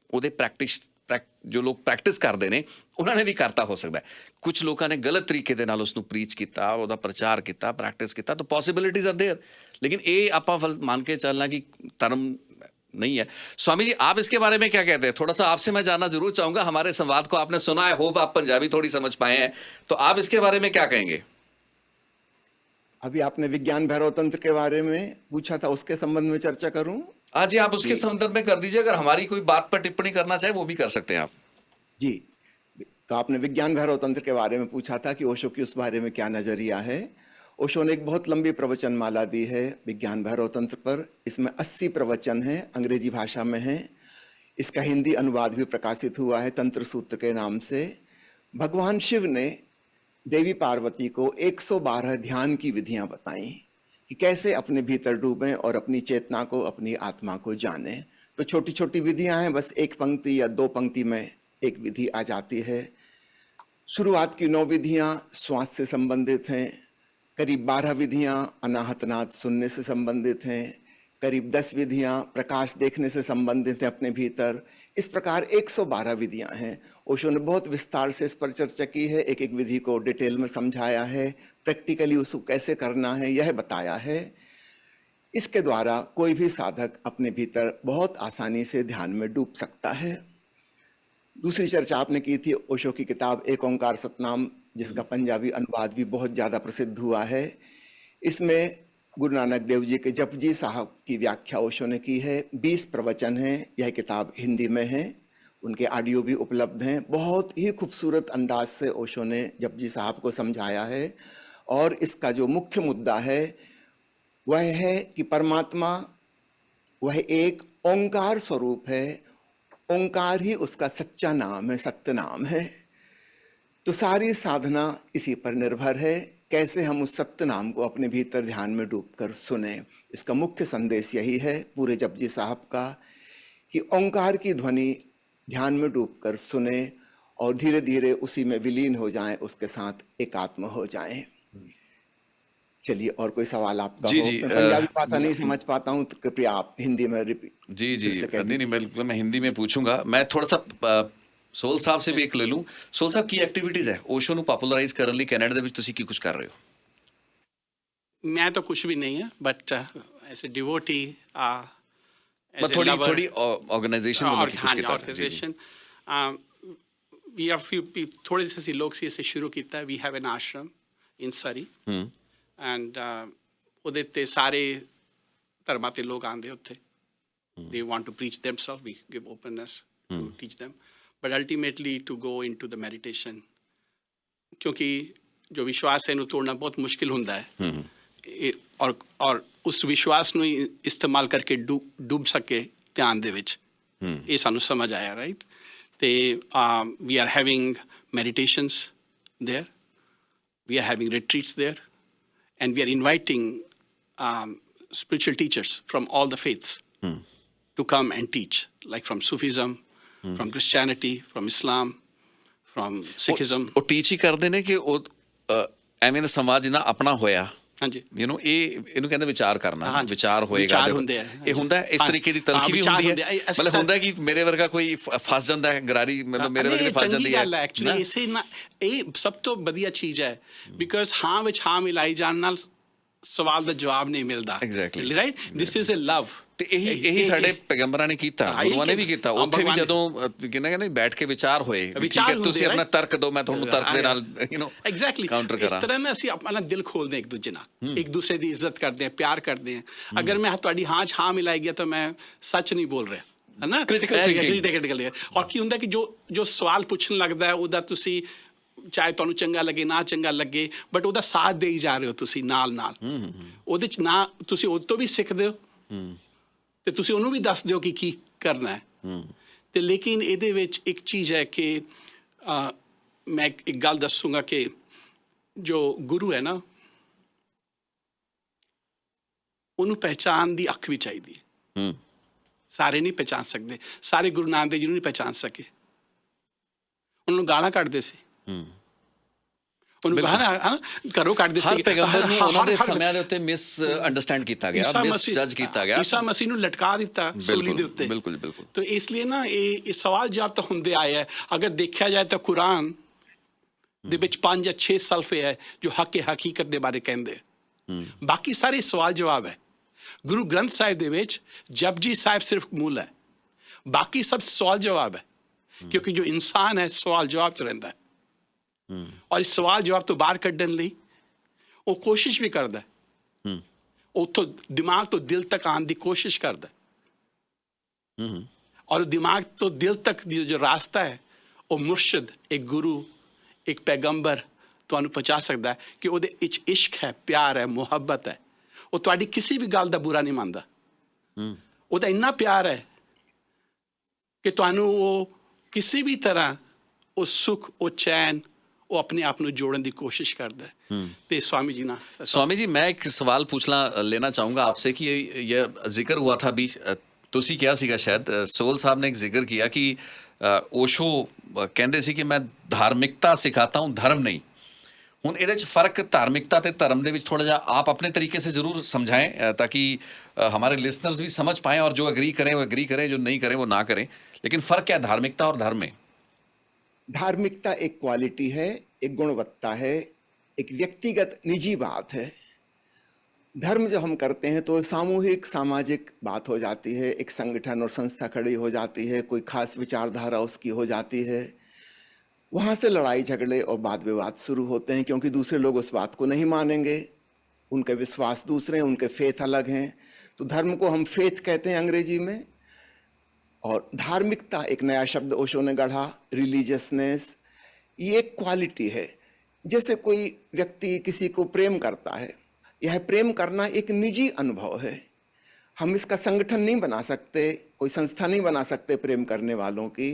ਉਹਦੇ ਜੋ ਲੋਕ ਪ੍ਰੈਕਟਿਸ ਕਰਦੇ ਨੇ ਉਹਨਾਂ ਨੇ ਵੀ ਕਰਤਾ ਹੋ ਸਕਦਾ ਹੈ। ਕੁਝ ਲੋਕਾਂ ਨੇ ਗਲਤ ਤਰੀਕੇ ਦੇ ਨਾਲ ਉਸਨੂੰ ਪ੍ਰੀਚ ਕੀਤਾ, ਉਹਦਾ ਪ੍ਰਚਾਰ ਕੀਤਾ, ਪ੍ਰੈਕਟਿਸ ਕੀਤਾ, ਤਾਂ ਪੋਸਿबिलिटीज आर देयर। लेकिन ये आप मान के चलना कि धर्म नहीं है। स्वामी जी आप इसके बारे में क्या कहते हैं? थोड़ा सा आपसे मैं जानना जरूर चाहूंगा। हमारे संवाद को आपने सुना है, होप आप पंजाबी थोड़ी समझ पाए हैं, तो आप इसके बारे में क्या कहेंगे? अभी आपने विज्ञान भैरव तंत्र के बारे में पूछा था, उसके संबंध में चर्चा करूं? आज आप उसके संदर्भ में कर दीजिए। अगर हमारी कोई बात पर टिप्पणी करना चाहे वो भी कर सकते हैं आप जी। तो आपने विज्ञान भैरव तंत्र के बारे में पूछा था कि ओशो की उस बारे में क्या नजरिया है। ओशो ने एक बहुत लंबी प्रवचन माला दी है विज्ञान भैरव तंत्र पर। इसमें 80 प्रवचन हैं, अंग्रेजी भाषा में हैं। इसका हिंदी अनुवाद भी प्रकाशित हुआ है तंत्र सूत्र के नाम से। भगवान शिव ने देवी पार्वती को 112 ध्यान की विधियां बताई कि कैसे अपने भीतर डूबें और अपनी चेतना को, अपनी आत्मा को जानें। तो छोटी छोटी विधियां हैं, बस एक पंक्ति या 2 पंक्ति में एक विधि आ जाती है। शुरुआत की 9 विधियां श्वास से संबंधित हैं, करीब 12 विधियां अनाहतनाद सुनने से संबंधित हैं, करीब 10 विधियां प्रकाश देखने से संबंधित हैं अपने भीतर। इस प्रकार 112 विधियां हैं। ओशो ने बहुत विस्तार से इस पर चर्चा की है, एक एक विधि को डिटेल में समझाया है, प्रैक्टिकली उसको कैसे करना है यह बताया है। इसके द्वारा कोई भी साधक अपने भीतर बहुत आसानी से ध्यान में डूब सकता है। दूसरी चर्चा आपने की थी ओशो की किताब एक ओंकार सतनाम, जिसका पंजाबी अनुवाद भी बहुत ज़्यादा प्रसिद्ध हुआ है। इसमें गुरु नानक देव जी के जपजी साहब की व्याख्या ओशो ने की है। 20 प्रवचन हैं। यह किताब हिंदी में है, उनके ऑडियो भी उपलब्ध हैं। बहुत ही खूबसूरत अंदाज से ओशो ने जपजी साहब को समझाया है। और इसका जो मुख्य मुद्दा है वह है कि परमात्मा वह एक ओंकार स्वरूप है। ओंकार ही उसका सच्चा नाम है, सत्य नाम है। तो सारी साधना इसी पर निर्भर है, कैसे हम उस सत्य नाम को अपने भीतर ध्यान में डूबकर सुने। इसका मुख्य संदेश यही है पूरे जपजी साहब का कि ओंकार की ध्वनि ध्यान में डूबकर सुने और धीरे धीरे उसी में विलीन हो जाएं, उसके साथ एकात्म हो जाएं। चलिए, और कोई सवाल आपका जी, हो? जी, मैं पंजाबी भाषा नहीं समझ पाता हूँ, तो कृपया आप हिंदी में रिपीट। जी जी नहीं बिल्कुल, मैं हिंदी में पूछूंगा। मैं थोड़ा सा सोल साहब से भी एक ले लूं। सोल साहब की एक्टिविटीज़ है ओशो ਨੂੰ ਪੋਪੂਲਰਾਈਜ਼ ਕਰਨ ਲਈ ਕੈਨੇਡਾ ਦੇ ਵਿੱਚ ਤੁਸੀਂ ਕੀ ਕੁਝ ਕਰ ਰਹੇ ਹੋ? मैं तो कुछ भी नहीं है, बट एज ए डिवोटी मैं थोड़ी ऑर्गेनाइजेशन में कुछ कहता हूं। ऑर्गेनाइजेशन वी हैव फ्यू थोड़े से ਅਸੀਂ ਲੋਕ ਸੀ ਇਸੇ ਸ਼ੁਰੂ ਕੀਤਾ। We have an Ashram in Surrey and ਉਹਦੇ ਤੇ ਸਾਰੇ ਧਰਮਾਂ ਦੇ ਲੋਕ ਆਉਂਦੇ ਉੱਥੇ। they want to preach themselves, we give openness to teach them, but ultimately to go into the meditation, क्योंकि जो विश्वास है ਇਹਨੂੰ ਤੋੜਨਾ ਬਹੁਤ ਮੁਸ਼ਕਿਲ ਹੁੰਦਾ ਹੈ। और उस विश्वास ਨੂੰ इस्तेमाल करके डूब सके ध्यान ਦੇ ਵਿੱਚ, ਇਹ ਸਾਨੂੰ ਸਮਝ ਆਇਆ, ਰਾਈਟ। ਤੇ we are having meditations there, we are having retreats there, and we are inviting spiritual teachers from all the faiths to come and teach, like from Sufism, from Christianity, from Islam, from Sikhism. ਉਹ teach ਹੀ ਕਰਦੇ ਨੇ ਕਿ ਉਹ ਐਵੇਂ ਦਾ ਸਮਾਜ ਜਿਹਦਾ ਆਪਣਾ ਹੋਇਆ। ਹਾਂਜੀ, ਇਹਨੂੰ ਕਹਿੰਦੇ ਵਿਚਾਰ ਕਰਨਾ। ਵਿਚਾਰ ਹੋਏਗਾ, ਇਹ ਹੁੰਦਾ ਇਸ ਤਰੀਕੇ ਦੀ ਤਲਖੀ ਵੀ ਹੁੰਦੀ ਹੈ। ਮਤਲਬ ਹੁੰਦਾ ਕਿ ਮੇਰੇ ਵਰਗਾ ਕੋਈ ਫਸ ਜਾਂਦਾ ਹੈ, ਗਰਾਰੀ ਮਤਲਬ ਮੇਰੇ ਵਰਗੇ ਫਸ ਜਾਂਦੀ ਹੈ। ਐਕਚੁਅਲੀ ਇਸੇ ਇਹ ਸਭ ਤੋਂ ਵਧੀਆ ਚੀਜ਼ ਹੈ, ਬਿਕਾਜ਼ ਹਾਂ ਵਿੱਚ ਹਾਂ ਮਿਲਾਈ ਜਾਣ ਨਾਲ ਸਵਾਲ ਦਾ ਜਵਾਬ ਨਹੀਂ ਮਿਲਦਾ। Exactly right, this is a love. ਤੇ ਇਹੀ ਸਾਡੇ ਪੈਗੰਬਰਾਂ ਨੇ ਕੀਤਾ, ਗੁਰੂਆਂ ਨੇ ਵੀ ਕੀਤਾ। ਉੱਥੇ ਵੀ ਜਦੋਂ ਕਹਿੰਦੇ ਬੈਠ ਕੇ ਵਿਚਾਰ ਹੋਏ, ਤੁਸੀਂ ਆਪਣਾ ਤਰਕ ਦਿਓ, ਮੈਂ ਤੁਹਾਨੂੰ ਤਰਕ ਦੇ ਨਾਲ ਐਗਜ਼ੈਕਟਲੀ ਇਸ ਤਰ੍ਹਾਂ ਨਾ ਅਸੀਂ ਆਪਣਾ ਦਿਲ ਖੋਲਦੇ ਇੱਕ ਦੂਜੇ ਨਾਲ, ਇੱਕ ਦੂਸਰੇ ਦੀ ਇੱਜ਼ਤ ਕਰਦੇ ਹਾਂ, ਪਿਆਰ ਕਰਦੇ ਹਾਂ। ਅਗਰ ਮੈਂ ਤੁਹਾਡੀ ਹਾਂ 'ਚ ਹਾਂ ਮਿਲਾਈ ਗਿਆ ਤਾਂ ਮੈਂ ਸੱਚ ਨਹੀਂ ਬੋਲ ਰਿਹਾ, ਹੈ ਨਾ। ਕ੍ਰਿਟੀਕਲ ਔਰ ਕੀ ਹੁੰਦਾ ਕਿ ਜੋ ਸਵਾਲ ਪੁੱਛਣ ਲੱਗਦਾ ਉਹਦਾ ਤੁਸੀਂ ਚਾਹੇ ਤੁਹਾਨੂੰ ਚੰਗਾ ਲੱਗੇ ਨਾ ਚੰਗਾ ਲੱਗੇ, ਬਟ ਉਹਦਾ ਸਾਥ ਦੇਈ ਜਾ ਰਹੇ ਹੋ ਤੁਸੀਂ ਨਾਲ ਉਹਦੇ 'ਚ। ਨਾ ਤੁਸੀਂ ਉਹ ਤੋਂ ਵੀ ਸਿੱਖਦੇ ਹੋ ਤੇ ਤੁਸੀਂ ਉਹਨੂੰ ਵੀ ਦੱਸ ਦਿਓ ਕਿ ਕੀ ਕਰਨਾ ਹੈ। ਤੇ ਲੇਕਿਨ ਇਹਦੇ ਵਿੱਚ ਇੱਕ ਚੀਜ਼ ਹੈ ਕਿ मैं एक गल दसूंगा कि जो गुरु है ना, ਉਹਨੂੰ ਪਹਿਚਾਨ ਦੀ ਅੱਖ ਵੀ ਚਾਹੀਦੀ ਹੈ। ਹੂੰ ਸਾਰੇ ਨਹੀਂ ਪਹਿਚਾਨ ਸਕਦੇ, ਸਾਰੇ ਗੁਰੂ ਨਾਨਕ ਦੇਵ ਜੀ ਨੂੰ ਨਹੀਂ ਪਹਿਚਾਨ ਸਕੇ। ਉਹਨੂੰ ਗਾਲਾਂ ਕੱਢਦੇ ਸੀ, ਹੂੰ ਉਹਨੂੰ ਗਾਲਾਂ ਘਰੋਂ ਕੱਢਦੇ ਹਰ ਸੀ। ਪੈਗੰਬਰ ਨੂੰ ਉਹਨਾਂ ਦੇ ਸਮਿਆਂ ਦੇ ਉੱਤੇ ਮਿਸ ਅੰਡਰਸਟੈਂਡ ਕੀਤਾ ਗਿਆ, ਮਿਸ ਜੱਜ ਕੀਤਾ ਗਿਆ। ਈਸਾ ਮਸੀਹ ਨੂੰ ਲਟਕਾ ਦਿੱਤਾ ਸੂਲੀ ਦੇ ਉੱਤੇ। ਬਿਲਕੁਲ ਬਿਲकुल। तो इसलिए ना ਇਹ ਸਵਾਲ ਜਵਾਬ ਤਾਂ ਹੁੰਦੇ ਆਏ ਹੈ। ਅਗਰ ਦੇਖਿਆ ਜਾਏ ਤਾਂ ਕੁਰਾਨ ਦੇ ਵਿੱਚ 5 ਜਾਂ 6 ਸਲਫੇ ਹੈ ਜੋ ਹੱਕ ਹਕੀਕਤ ਦੇ ਬਾਰੇ ਕਹਿੰਦੇ। ਬਾਕੀ ਸਾਰੇ ਸਵਾਲ ਜਵਾਬ ਹੈ। ਗੁਰੂ ਗ੍ਰੰਥ ਸਾਹਿਬ ਦੇ ਵਿੱਚ ਜਪਜੀ ਸਾਹਿਬ ਸਿਰਫ ਮੂਲ ਹੈ, ਬਾਕੀ ਸਭ ਸਵਾਲ ਜਵਾਬ ਹੈ। ਕਿਉਂਕਿ ਜੋ ਇਨਸਾਨ ਹੈ ਸਵਾਲ ਜਵਾਬ 'ਚ ਰਹਿੰਦਾ ਹੈ, ਔਰ ਇਸ ਸਵਾਲ ਜਵਾਬ ਤੋਂ ਬਾਹਰ ਕੱਢਣ ਲਈ ਉਹ ਕੋਸ਼ਿਸ਼ ਵੀ ਕਰਦਾ ਹੈ। ਉੱਥੋਂ ਦਿਮਾਗ ਤੋਂ ਦਿਲ ਤੱਕ ਆਉਣ ਦੀ ਕੋਸ਼ਿਸ਼ ਕਰਦਾ ਹੈ। ਔਰ ਦਿਮਾਗ ਤੋਂ ਦਿਲ ਤੱਕ ਦੀ ਜੋ ਰਾਸਤਾ ਹੈ ਉਹ ਮੁਰਸ਼ਿਦ, ਇੱਕ ਗੁਰੂ, ਇੱਕ ਪੈਗੰਬਰ ਤੁਹਾਨੂੰ ਪਹੁੰਚਾ ਸਕਦਾ ਹੈ ਕਿ ਉਹਦੇ ਵਿੱਚ ਇਸ਼ਕ ਹੈ, ਪਿਆਰ ਹੈ, ਮੁਹੱਬਤ ਹੈ। ਉਹ ਤੁਹਾਡੀ ਕਿਸੇ ਵੀ ਗੱਲ ਦਾ ਬੁਰਾ ਨਹੀਂ ਮੰਨਦਾ। ਉਹਦਾ ਇੰਨਾ ਪਿਆਰ ਹੈ ਕਿ ਤੁਹਾਨੂੰ ਉਹ ਕਿਸੇ ਵੀ ਤਰ੍ਹਾਂ ਉਹ ਸੁੱਖ, ਉਹ ਚੈਨ, वो अपने आप ਨੂੰ जोड़ने की कोशिश करता है। तो स्वामी जी ना, स्वामी जी मैं एक सवाल पूछना लेना चाहूँगा आपसे कि ये जिक्र हुआ था अभी, ਤੁਸੀਂ ਕਿਹਾ ਸੀਗਾ ਸ਼ਾਇਦ ਸੋਹਲ ਸਾਹਿਬ ਨੇ ਇੱਕ ਜ਼ਿਕਰ ਕੀਤਾ ਕਿ ਓਸ਼ੋ ਕਹਿੰਦੇ ਸੀ ਕਿ ਮੈਂ ਧਾਰਮਿਕਤਾ ਸਿਖਾਤਾ ਹੂੰ, ਧਰਮ नहीं। ਹੁਣ ਇਹਦੇ ਚ ਫਰਕ ਧਾਰਮਿਕਤਾ ਤੇ ਧਰਮ ਦੇ ਵਿੱਚ ਥੋੜਾ ਜਿਹਾ आप अपने तरीके से ज़रूर समझाएं ताकि हमारे लिसनर्स भी समझ पाएं और जो एग्री करें वो एग्री करें, जो नहीं करें वो ना करें। लेकिन फ़र्क क्या है धार्मिकता और धर्म में? धार्मिकता एक क्वालिटी है, एक गुणवत्ता है, एक व्यक्तिगत निजी बात है। धर्म जब हम करते हैं तो सामूहिक सामाजिक बात हो जाती है, एक संगठन और संस्था खड़ी हो जाती है, कोई खास विचारधारा उसकी हो जाती है। वहाँ से लड़ाई झगड़े और वाद विवाद शुरू होते हैं क्योंकि दूसरे लोग उस बात को नहीं मानेंगे, उनके विश्वास दूसरे हैं, उनके फेथ अलग हैं। तो धर्म को हम फेथ कहते हैं अंग्रेजी में। और धार्मिकता एक नया शब्द ओशो ने गढ़ा, रिलीजियसनेस, ये एक क्वालिटी है। जैसे कोई व्यक्ति किसी को प्रेम करता है, यह प्रेम करना एक निजी अनुभव है। हम इसका संगठन नहीं बना सकते, कोई संस्था नहीं बना सकते प्रेम करने वालों की,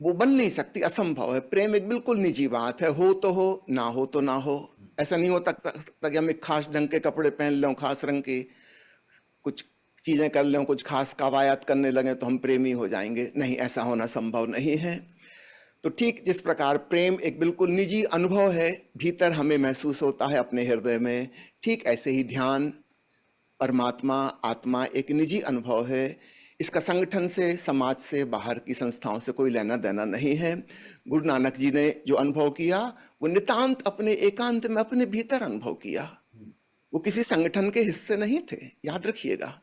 वो बन नहीं सकती, असंभव है। प्रेम एक बिल्कुल निजी बात है, हो तो हो, ना हो तो ना हो। ऐसा नहीं होता कि हम एक खास ढंग के कपड़े पहन लें, खास रंग की कुछ चीज़ें कर लें, कुछ खास कवायद करने लगें तो हम प्रेमी हो जाएंगे। नहीं, ऐसा होना संभव नहीं है। तो ठीक जिस प्रकार प्रेम एक बिल्कुल निजी अनुभव है, भीतर हमें महसूस होता है अपने हृदय में, ठीक ऐसे ही ध्यान, परमात्मा, आत्मा एक निजी अनुभव है। इसका संगठन से, समाज से, बाहर की संस्थाओं से कोई लेना देना नहीं है। गुरु नानक जी ने जो अनुभव किया वो नितांत अपने एकांत में अपने भीतर अनुभव किया, वो किसी संगठन के हिस्से नहीं थे, याद रखिएगा।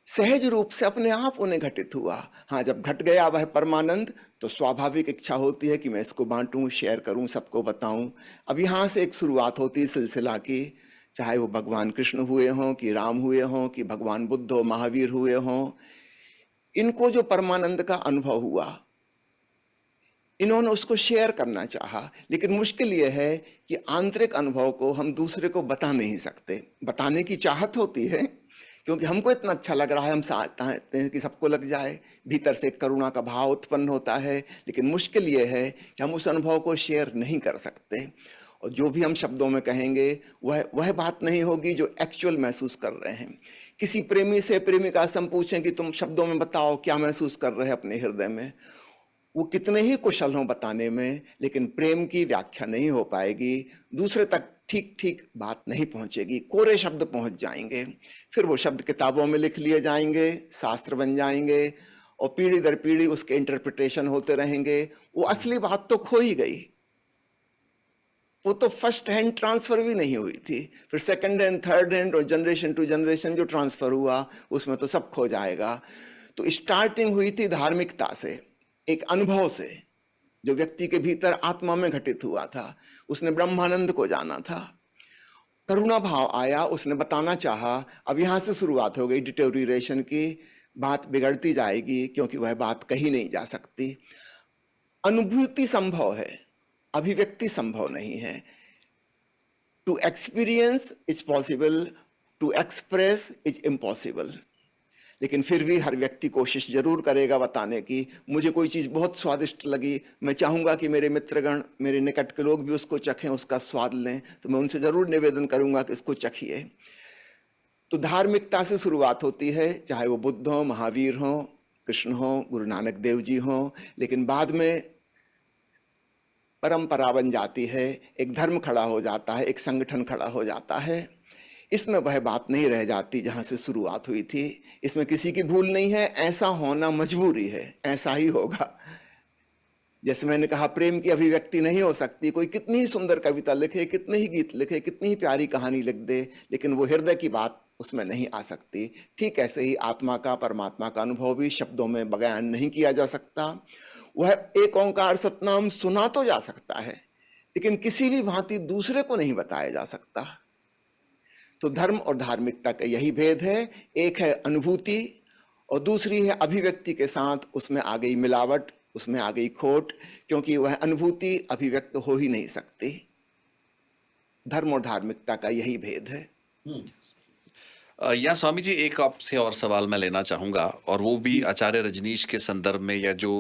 सहज रूप से अपने आप उन्हें घटित हुआ। हाँ, जब घट गया वह परमानंद तो स्वाभाविक इच्छा होती है कि मैं इसको बांटूं, शेयर करूं, सबको बताऊं। अब यहाँ से एक शुरुआत होती है सिलसिला की, चाहे वो भगवान कृष्ण हुए हों, कि राम हुए हों, कि भगवान बुद्ध हो, महावीर हुए हों। इनको जो परमानंद का अनुभव हुआ, इन्होंने उसको शेयर करना चाहा। लेकिन मुश्किल ये है कि आंतरिक अनुभव को हम दूसरे को बता नहीं सकते। बताने की चाहत होती है क्योंकि हमको इतना अच्छा लग रहा है, हम चाहते हैं कि सबको लग जाए, भीतर से एक करुणा का भाव उत्पन्न होता है। लेकिन मुश्किल ये है कि हम उस अनुभव को शेयर नहीं कर सकते, और जो भी हम शब्दों में कहेंगे वह बात नहीं होगी जो एक्चुअल महसूस कर रहे हैं। किसी प्रेमी से, प्रेमिका से हम पूछें कि तुम शब्दों में बताओ क्या महसूस कर रहे हैं अपने हृदय में, वो कितने ही कुशल हों बताने में, लेकिन प्रेम की व्याख्या नहीं हो पाएगी, दूसरे तक ठीक ठीक बात नहीं पहुंचेगी, कोरे शब्द पहुंच जाएंगे। फिर वो शब्द किताबों में लिख लिए जाएंगे, शास्त्र बन जाएंगे, और पीढ़ी दर पीढ़ी उसके इंटरप्रिटेशन होते रहेंगे। वो असली बात तो खो ही गई, वो तो फर्स्ट हैंड ट्रांसफर भी नहीं हुई थी। फिर सेकंड हैंड, थर्ड हैंड और जनरेशन टू जनरेशन जो ट्रांसफर हुआ उसमें तो सब खो जाएगा। तो स्टार्टिंग हुई थी धार्मिकता से, एक अनुभव से जो व्यक्ति के भीतर आत्मा में घटित हुआ था। उसने ब्रह्मानंद को जाना था, करुणा भाव आया, उसने बताना चाहा। अब यहाँ से शुरुआत हो गई डिटोरिएशन की, बात बिगड़ती जाएगी क्योंकि वह बात कही नहीं जा सकती। अनुभूति संभव है, अभिव्यक्ति संभव नहीं है। To experience is possible, to express is impossible. लेकिन फिर भी हर व्यक्ति कोशिश जरूर करेगा बताने की। मुझे कोई चीज़ बहुत स्वादिष्ट लगी, मैं चाहूँगा कि मेरे मित्रगण, मेरे निकट के लोग भी उसको चखें, उसका स्वाद लें, तो मैं उनसे ज़रूर निवेदन करूँगा कि इसको चखिए। तो धार्मिकता से शुरुआत होती है, चाहे वो बुद्ध हो, महावीर हो, कृष्ण हो, गुरु नानक देव जी हो, लेकिन बाद में परंपरा बन जाती है, एक धर्म खड़ा हो जाता है, एक संगठन खड़ा हो जाता है। इसमें वह बात नहीं रह जाती जहाँ से शुरुआत हुई थी। इसमें किसी की भूल नहीं है, ऐसा होना मजबूरी है, ऐसा ही होगा। जैसे मैंने कहा, प्रेम की अभिव्यक्ति नहीं हो सकती। कोई कितनी ही सुंदर कविता लिखे, कितने ही गीत लिखे, कितनी ही प्यारी कहानी लिख दे, लेकिन वो हृदय की बात उसमें नहीं आ सकती। ठीक ऐसे ही आत्मा का, परमात्मा का अनुभव भी शब्दों में बयान नहीं किया जा सकता। वह एक ओंकार सतनाम सुना तो जा सकता है, लेकिन किसी भी भांति दूसरे को नहीं बताया जा सकता। तो धर्म और धार्मिकता का यही भेद है। एक है अनुभूति और दूसरी है अभिव्यक्ति के साथ उसमें आ गई मिलावट, उसमें आ गई खोट, क्योंकि वह अनुभूति अभिव्यक्त हो ही नहीं सकती। धर्म और धार्मिकता का यही भेद है। या स्वामी जी, एक आपसे और सवाल मैं लेना चाहूँगा, और वो भी आचार्य रजनीश के संदर्भ में, या जो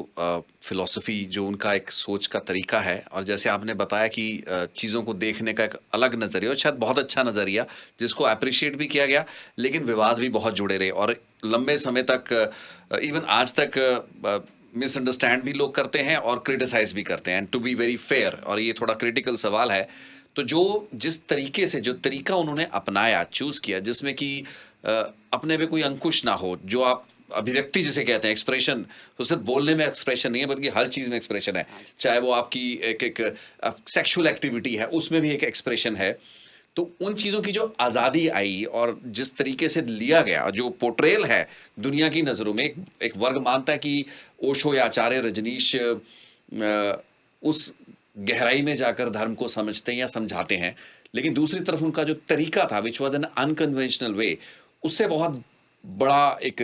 फिलॉसफी, जो उनका एक सोच का तरीका है, और जैसे आपने बताया कि चीज़ों को देखने का एक अलग नज़रिया, और शायद बहुत अच्छा नज़रिया जिसको अप्रिशिएट भी किया गया, लेकिन विवाद भी बहुत जुड़े रहे और लंबे समय तक, इवन आज तक मिसअंडरस्टैंड भी लोग करते हैं और क्रिटिसाइज भी करते हैं। टू बी वेरी फेयर, और ये थोड़ा क्रिटिकल सवाल है, तो जो जिस तरीके से, जो तरीका उन्होंने अपनाया, चूज किया, जिसमें कि अपने पे कोई अंकुश ना हो, जो आप अभिव्यक्ति जिसे कहते हैं, एक्सप्रेशन, तो सिर्फ बोलने में एक्सप्रेशन नहीं है बल्कि हर चीज में एक्सप्रेशन है। चाहे वो आपकी एक सेक्सुअल एक्टिविटी है, उसमें भी एक एक्सप्रेशन है। तो उन चीज़ों की जो आज़ादी आई और जिस तरीके से लिया गया, जो पोर्ट्रेल है दुनिया की नज़रों में, एक वर्ग मानता है कि ओशो या आचार्य रजनीश उस गहराई में जाकर धर्म को समझते हैं या समझाते हैं, लेकिन दूसरी तरफ उनका जो तरीका था, विच वॉज एन अनकन्वेंशनल वे, उससे बहुत बड़ा एक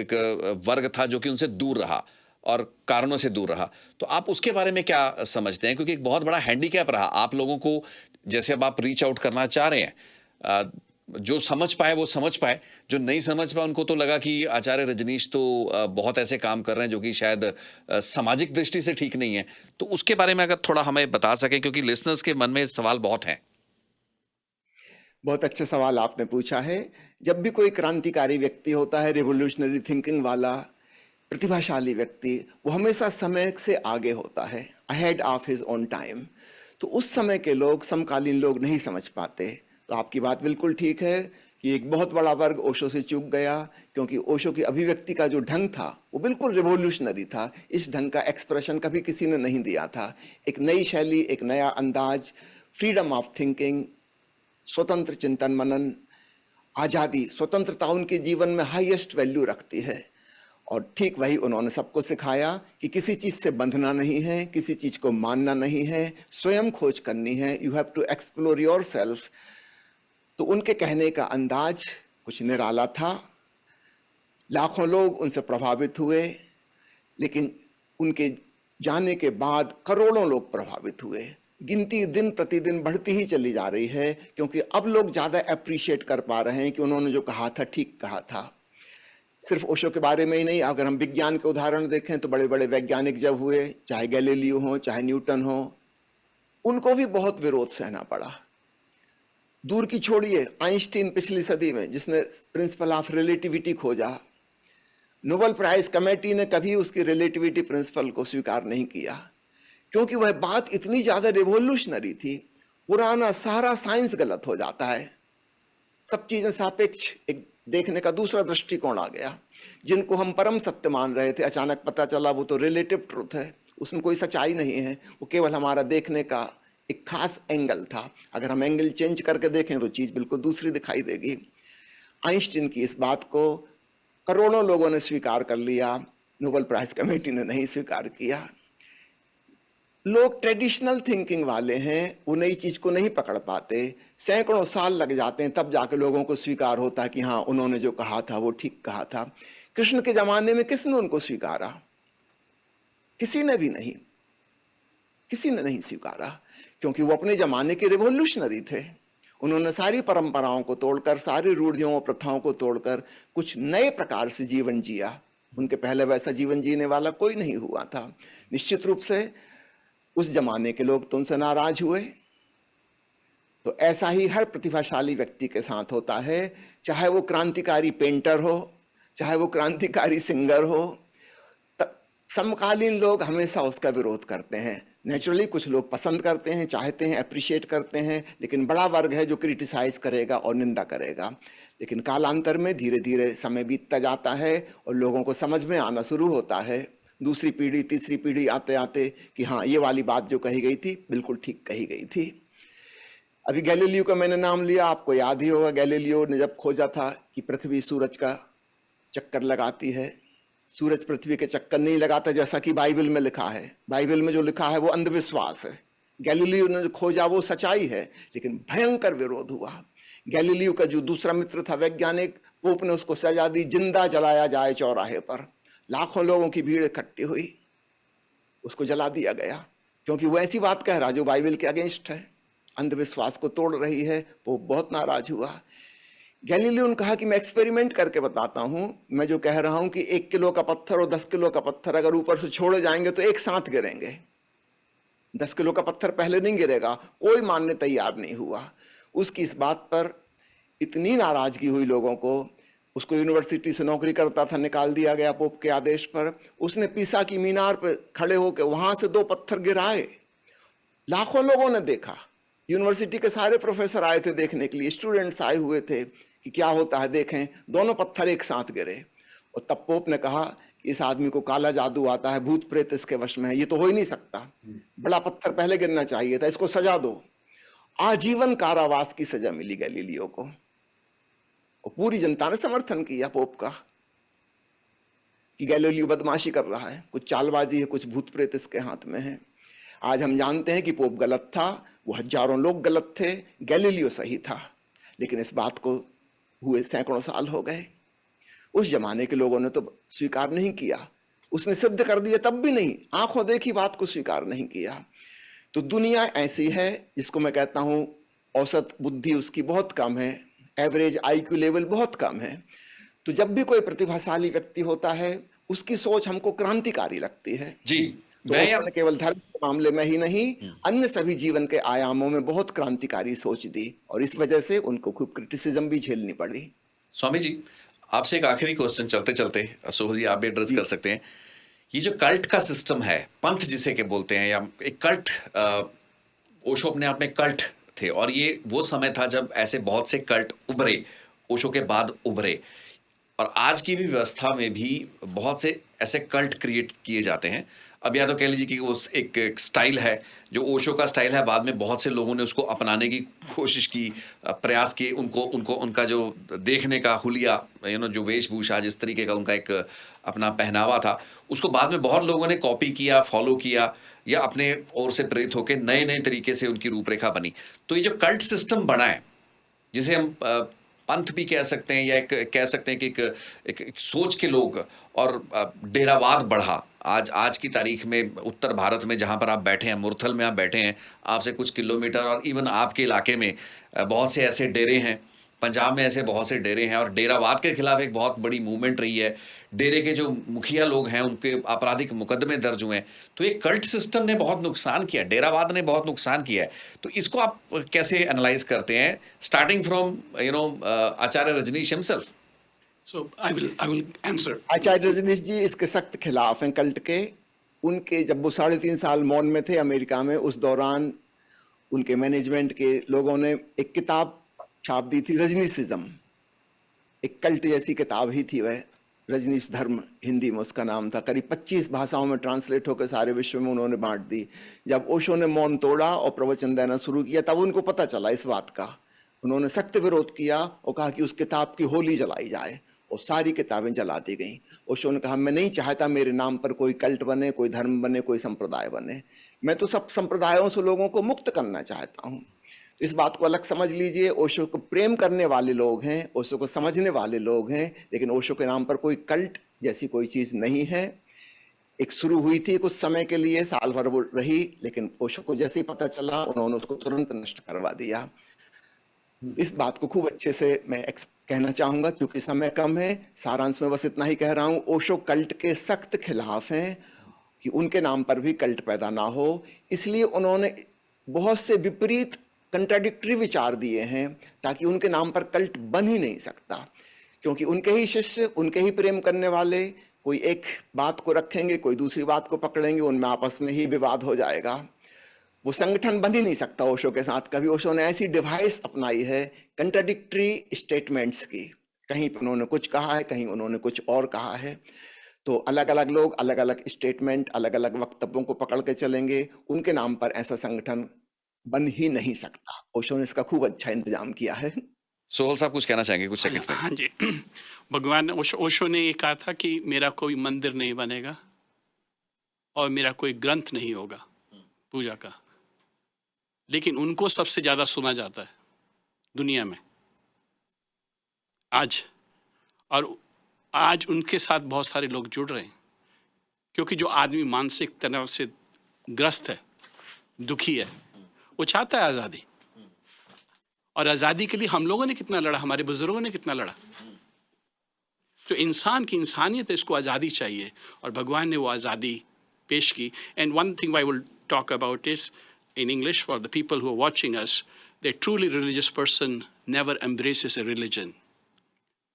वर्ग था जो कि उनसे दूर रहा और कारणों से दूर रहा। तो आप उसके बारे में क्या समझते हैं? क्योंकि एक बहुत बड़ा हैंडीकैप रहा आप लोगों को, जैसे अब आप रीच आउट करना चाह रहे हैं, जो समझ पाए वो समझ पाए, जो नहीं समझ पाए उनको तो लगा कि आचार्य रजनीश तो बहुत ऐसे काम कर रहे हैं जो कि शायद सामाजिक दृष्टि से ठीक नहीं है। तो उसके बारे में अगर थोड़ा हमें बता सकें, क्योंकि लिसनर्स के मन में सवाल बहुत हैं। बहुत अच्छा सवाल आपने पूछा है। जब भी कोई क्रांतिकारी व्यक्ति होता है, रिवोल्यूशनरी थिंकिंग वाला, प्रतिभाशाली व्यक्ति, वो हमेशा समय से आगे होता है, ahead of his own time. तो उस समय के लोग, समकालीन लोग नहीं समझ पाते। तो आपकी बात बिल्कुल ठीक है कि एक बहुत बड़ा वर्ग ओशो से चूक गया, क्योंकि ओशो की अभिव्यक्ति का जो ढंग था वो बिल्कुल रिवोल्यूशनरी था। इस ढंग का एक्सप्रेशन कभी किसी ने नहीं दिया था। एक नई शैली, एक नया अंदाज, फ्रीडम ऑफ थिंकिंग, स्वतंत्र चिंतन मनन, आज़ादी, स्वतंत्रता उनके जीवन में हाईएस्ट वैल्यू रखती है। और ठीक वही उन्होंने सबको सिखाया कि किसी चीज़ से बंधना नहीं है, किसी चीज़ को मानना नहीं है, स्वयं खोज करनी है। You have to explore yourself. तो उनके कहने का अंदाज कुछ निराला था। लाखों लोग उनसे प्रभावित हुए, लेकिन उनके जाने के बाद करोड़ों लोग प्रभावित हुए। गिनती दिन प्रतिदिन बढ़ती ही चली जा रही है, क्योंकि अब लोग ज़्यादा अप्रिशिएट कर पा रहे हैं कि उन्होंने जो कहा था ठीक कहा था। सिर्फ ओशो के बारे में ही नहीं, अगर हम विज्ञान के उदाहरण देखें तो बड़े बड़े वैज्ञानिक जब हुए, चाहे गैलीलियो हो, चाहे न्यूटन हो, उनको भी बहुत विरोध सहना पड़ा। दूर की छोड़िए, आइंस्टीन पिछली सदी में, जिसने प्रिंसिपल ऑफ रिलेटिविटी खोजा, नोबेल प्राइज कमेटी ने कभी उसकी रिलेटिविटी प्रिंसिपल को स्वीकार नहीं किया, क्योंकि वह बात इतनी ज़्यादा रिवोल्यूशनरी थी। पुराना सारा साइंस गलत हो जाता है, सब चीज़ें सापेक्ष, एक देखने का दूसरा दृष्टिकोण आ गया। जिनको हम परम सत्य मान रहे थे, अचानक पता चला वो तो रिलेटिव ट्रूथ है, उसमें कोई सच्चाई नहीं है, वो केवल हमारा देखने का एक खास एंगल था। अगर हम एंगल चेंज करके देखें तो चीज़ बिल्कुल दूसरी दिखाई देगी। आइंस्टीन की इस बात को करोड़ों लोगों ने स्वीकार कर लिया, नोबेल प्राइज कमेटी ने नहीं स्वीकार किया। लोग ट्रेडिशनल थिंकिंग वाले हैं, वो नई चीज़ को नहीं पकड़ पाते। सैकड़ों साल लग जाते हैं तब जाके लोगों को स्वीकार होता है कि हाँ, उन्होंने जो कहा था वो ठीक कहा था। कृष्ण के ज़माने में किसने उनको स्वीकारा? किसी ने भी नहीं, किसी ने नहीं स्वीकारा, क्योंकि वो अपने ज़माने के रिवोल्यूशनरी थे। उन्होंने सारी परंपराओं को तोड़कर, सारी रूढ़ियों और प्रथाओं को तोड़कर कुछ नए प्रकार से जीवन जिया। उनके पहले वैसा जीवन जीने वाला कोई नहीं हुआ था। निश्चित रूप से उस जमाने के लोग तो उनसे नाराज हुए। तो ऐसा ही हर प्रतिभाशाली व्यक्ति के साथ होता है, चाहे वो क्रांतिकारी पेंटर हो, चाहे वो क्रांतिकारी सिंगर हो। समकालीन लोग हमेशा उसका विरोध करते हैं। नेचुरली कुछ लोग पसंद करते हैं, चाहते हैं, अप्रिशिएट करते हैं, लेकिन बड़ा वर्ग है जो क्रिटिसाइज करेगा और निंदा करेगा। लेकिन कालांतर में धीरे धीरे समय बीतता जाता है और लोगों को समझ में आना शुरू होता है, दूसरी पीढ़ी, तीसरी पीढ़ी आते आते, कि हाँ, ये वाली बात जो कही गई थी बिल्कुल ठीक कही गई थी। अभी गैलीलियो का मैंने नाम लिया, आपको याद ही होगा गैलीलियो ने जब खोजा था कि पृथ्वी सूरज का चक्कर लगाती है। सूरज पृथ्वी के चक्कर नहीं लगाता जैसा कि बाइबल में लिखा है। बाइबल में जो लिखा है वो अंधविश्वास है। गैलीलियो ने जो खोजा वो सच्चाई है, लेकिन भयंकर विरोध हुआ। गैलीलियो का जो दूसरा मित्र था वैज्ञानिक, पोप ने उसको सजा दी, जिंदा जलाया जाए चौराहे पर। लाखों लोगों की भीड़ इकट्ठी हुई, उसको जला दिया गया, क्योंकि वो ऐसी बात कह रहा जो बाइबल के अगेंस्ट है, अंधविश्वास को तोड़ रही है। पोप बहुत नाराज हुआ। गैलीलियो ने कहा कि मैं एक्सपेरिमेंट करके बताता हूं, मैं जो कह रहा हूं कि 1 किलो का पत्थर और 10 किलो का पत्थर अगर ऊपर से छोड़े जाएंगे तो एक साथ गिरेंगे। 10 किलो का पत्थर पहले नहीं गिरेगा। कोई मानने तैयार नहीं हुआ। उसकी इस बात पर इतनी नाराजगी हुई लोगों को, उसको यूनिवर्सिटी से नौकरी करता था, निकाल दिया गया पोप के आदेश पर। उसने पीसा की मीनार पर खड़े होकर वहां से 2 पत्थर गिराए। लाखों लोगों ने देखा। यूनिवर्सिटी के सारे प्रोफेसर आए थे देखने के लिए, स्टूडेंट्स आए हुए थे कि क्या होता है, देखें। दोनों पत्थर एक साथ गिरे। और तब पोप ने कहा कि इस आदमी को काला जादू आता है, भूत प्रेत इसके वश में है, ये तो हो ही नहीं सकता। बड़ा पत्थर पहले गिरना चाहिए था, इसको सजा दो। आजीवन कारावास की सजा मिली गैलीलियो को। और पूरी जनता ने समर्थन किया पोप का कि गैलीलियो बदमाशी कर रहा है, कुछ चालबाजी है, कुछ भूत प्रेत इसके हाथ में है। आज हम जानते हैं कि पोप गलत था, वो हजारों लोग गलत थे, गैलीलियो सही था। लेकिन इस बात को हुए सैकड़ों साल हो गए। उस जमाने के लोगों ने तो स्वीकार नहीं किया। उसने सिद्ध कर दिया तब भी नहीं, आंखों देखी बात को स्वीकार नहीं किया। तो दुनिया ऐसी है जिसको मैं कहता हूं औसत बुद्धि उसकी बहुत कम है, एवरेज आईक्यू लेवल बहुत कम है। तो जब भी कोई प्रतिभाशाली व्यक्ति होता है उसकी सोच हमको क्रांतिकारी लगती है। जी, तो उन्होंने केवल धर्म के मामले में ही नहीं, अन्य सभी जीवन के आयामों में बहुत क्रांतिकारी सोच दी, और इस वजह से उनको खूब क्रिटिसिज्म भी झेलनी पड़ी। स्वामी जी, आपसे एक आखिरी क्वेश्चन चलते चलते, सोहल जी आप भी एड्रेस कर सकते हैं। ये जो कल्ट का सिस्टम है, पंथ जिसे के बोलते हैं, या एक कल्ट, ओशो अपने आप में कल्ट थे, और ये वो समय था जब ऐसे बहुत से कल्ट उभरे, ओशो के बाद उभरे। और आज की भी व्यवस्था में भी बहुत से ऐसे कल्ट क्रिएट किए जाते हैं। अब या तो कह लीजिए कि वो एक स्टाइल है जो ओशो का स्टाइल है, बाद में बहुत से लोगों ने उसको अपनाने की कोशिश की, प्रयास किए, उनको उनका जो देखने का हुलिया, जो वेशभूषा, जिस तरीके का उनका एक अपना पहनावा था, उसको बाद में बहुत लोगों ने कॉपी किया, फॉलो किया, या अपने ओर से प्रेरित होकर नए नए तरीके से उनकी रूपरेखा बनी। तो ये जो कल्ट सिस्टम बना है, जिसे हम पंथ भी कह सकते हैं, या कह सकते हैं कि एक सोच के लोग, और डेरावाद बढ़ा। आज की तारीख में उत्तर भारत में जहाँ पर आप बैठे हैं, मुरथल में आप बैठे हैं, आपसे कुछ किलोमीटर और इवन आपके इलाके में बहुत से ऐसे डेरे हैं, पंजाब में ऐसे बहुत से डेरे हैं, और डेरावाद के खिलाफ एक बहुत बड़ी मूवमेंट रही है। डेरे के जो मुखिया लोग हैं उन पे आपराधिक मुकदमे दर्ज हुए हैं। तो ये कल्ट सिस्टम ने बहुत नुकसान किया, डेरावाद ने बहुत नुकसान किया है। तो इसको आप कैसे एनालाइज करते हैं, starting from Acharya Rajneesh himself? So I will answer. Acharya Rajneesh ji इसके सख्त खिलाफ हैं कल्ट के। उनके जब वो 3.5 साल मौन में थे अमेरिका में, उस दौरान उनके मैनेजमेंट के लोगों ने एक किताब छाप दी थी, रजनीशिज्म। एक कल्ट जैसी किताब ही थी वह, रजनीश धर्म हिंदी में उसका नाम था। करीब 25 भाषाओं में ट्रांसलेट होकर सारे विश्व में उन्होंने बांट दी। जब ओशो ने मौन तोड़ा और प्रवचन देना शुरू किया तब उनको पता चला इस बात का। उन्होंने सख्त विरोध किया और कहा कि उस किताब की होली जलाई जाए, और सारी किताबें जला दी गईं। ओशो ने कहा मैं नहीं चाहता मेरे नाम पर कोई कल्ट बने, कोई धर्म बने, कोई संप्रदाय बने। मैं तो सब संप्रदायों से लोगों को मुक्त करना चाहता हूँ। तो इस बात को अलग समझ लीजिए। ओशो को प्रेम करने वाले लोग हैं, ओशो को समझने वाले लोग हैं, लेकिन ओशो के नाम पर कोई कल्ट जैसी कोई चीज़ नहीं है। एक शुरू हुई थी कुछ समय के लिए, साल भर वो रही, लेकिन ओशो को जैसे ही पता चला उन्होंने उसको तुरंत नष्ट करवा दिया। इस बात को खूब अच्छे से मैं कहना चाहूंगा, क्योंकि समय कम है, सारांश में बस इतना ही कह रहा हूं। ओशो कल्ट के सख्त खिलाफ हैं कि उनके नाम पर भी कल्ट पैदा ना हो, इसलिए उन्होंने बहुत से विपरीत कंट्राडिक्टरी विचार दिए हैं ताकि उनके नाम पर कल्ट बन ही नहीं सकता, क्योंकि उनके ही शिष्य, उनके ही प्रेम करने वाले कोई एक बात को रखेंगे, कोई दूसरी बात को पकड़ेंगे, उनमें आपस में ही विवाद हो जाएगा। वो संगठन बन ही नहीं सकता ओशो के साथ कभी। ओशो ने ऐसी डिवाइस अपनाई है कंट्राडिक्टरी स्टेटमेंट्स की, कहीं पर उन्होंने कुछ कहा है, कहीं उन्होंने कुछ और कहा है। तो अलग अलग लोग अलग अलग स्टेटमेंट, अलग अलग वक्तव्यों को पकड़ के चलेंगे, उनके नाम पर ऐसा संगठन बन ही नहीं सकता। ओशो ने इसका खूब अच्छा इंतजाम किया है। सोहल साहब कुछ कहना चाहेंगे कुछ सेकंड में? हाँ जी। भगवान ओशो ने ये कहा था कि मेरा कोई मंदिर नहीं बनेगा और मेरा कोई ग्रंथ नहीं होगा पूजा का, लेकिन उनको सबसे ज्यादा सुना जाता है दुनिया में आज, और आज उनके साथ बहुत सारे लोग जुड़ रहे हैं, क्योंकि जो आदमी मानसिक तनाव से ग्रस्त है, दुखी है, वो चाहता है आज़ादी। और आज़ादी के लिए हम लोगों ने कितना लड़ा, हमारे बुजुर्गों ने कितना लड़ा। तो इंसान की इंसानियत है, इसको आज़ादी चाहिए, और भगवान ने वो आज़ादी पेश की। And one thing I will talk about is in English for the people who are watching us, the truly religious person never embraces a religion.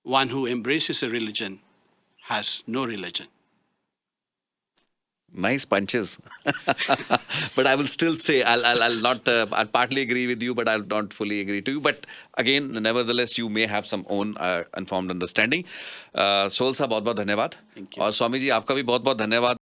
One who embraces a religion has no religion. Nice punches. But I will still stay. I'll not. I'll partly agree with you, but I'll not fully agree to you. But again, nevertheless, you may have some own informed understanding. Sohal साहब बहुत बहुत धन्यवाद। Thank you. और स्वामी जी आपका भी बहुत बहुत धन्यवाद।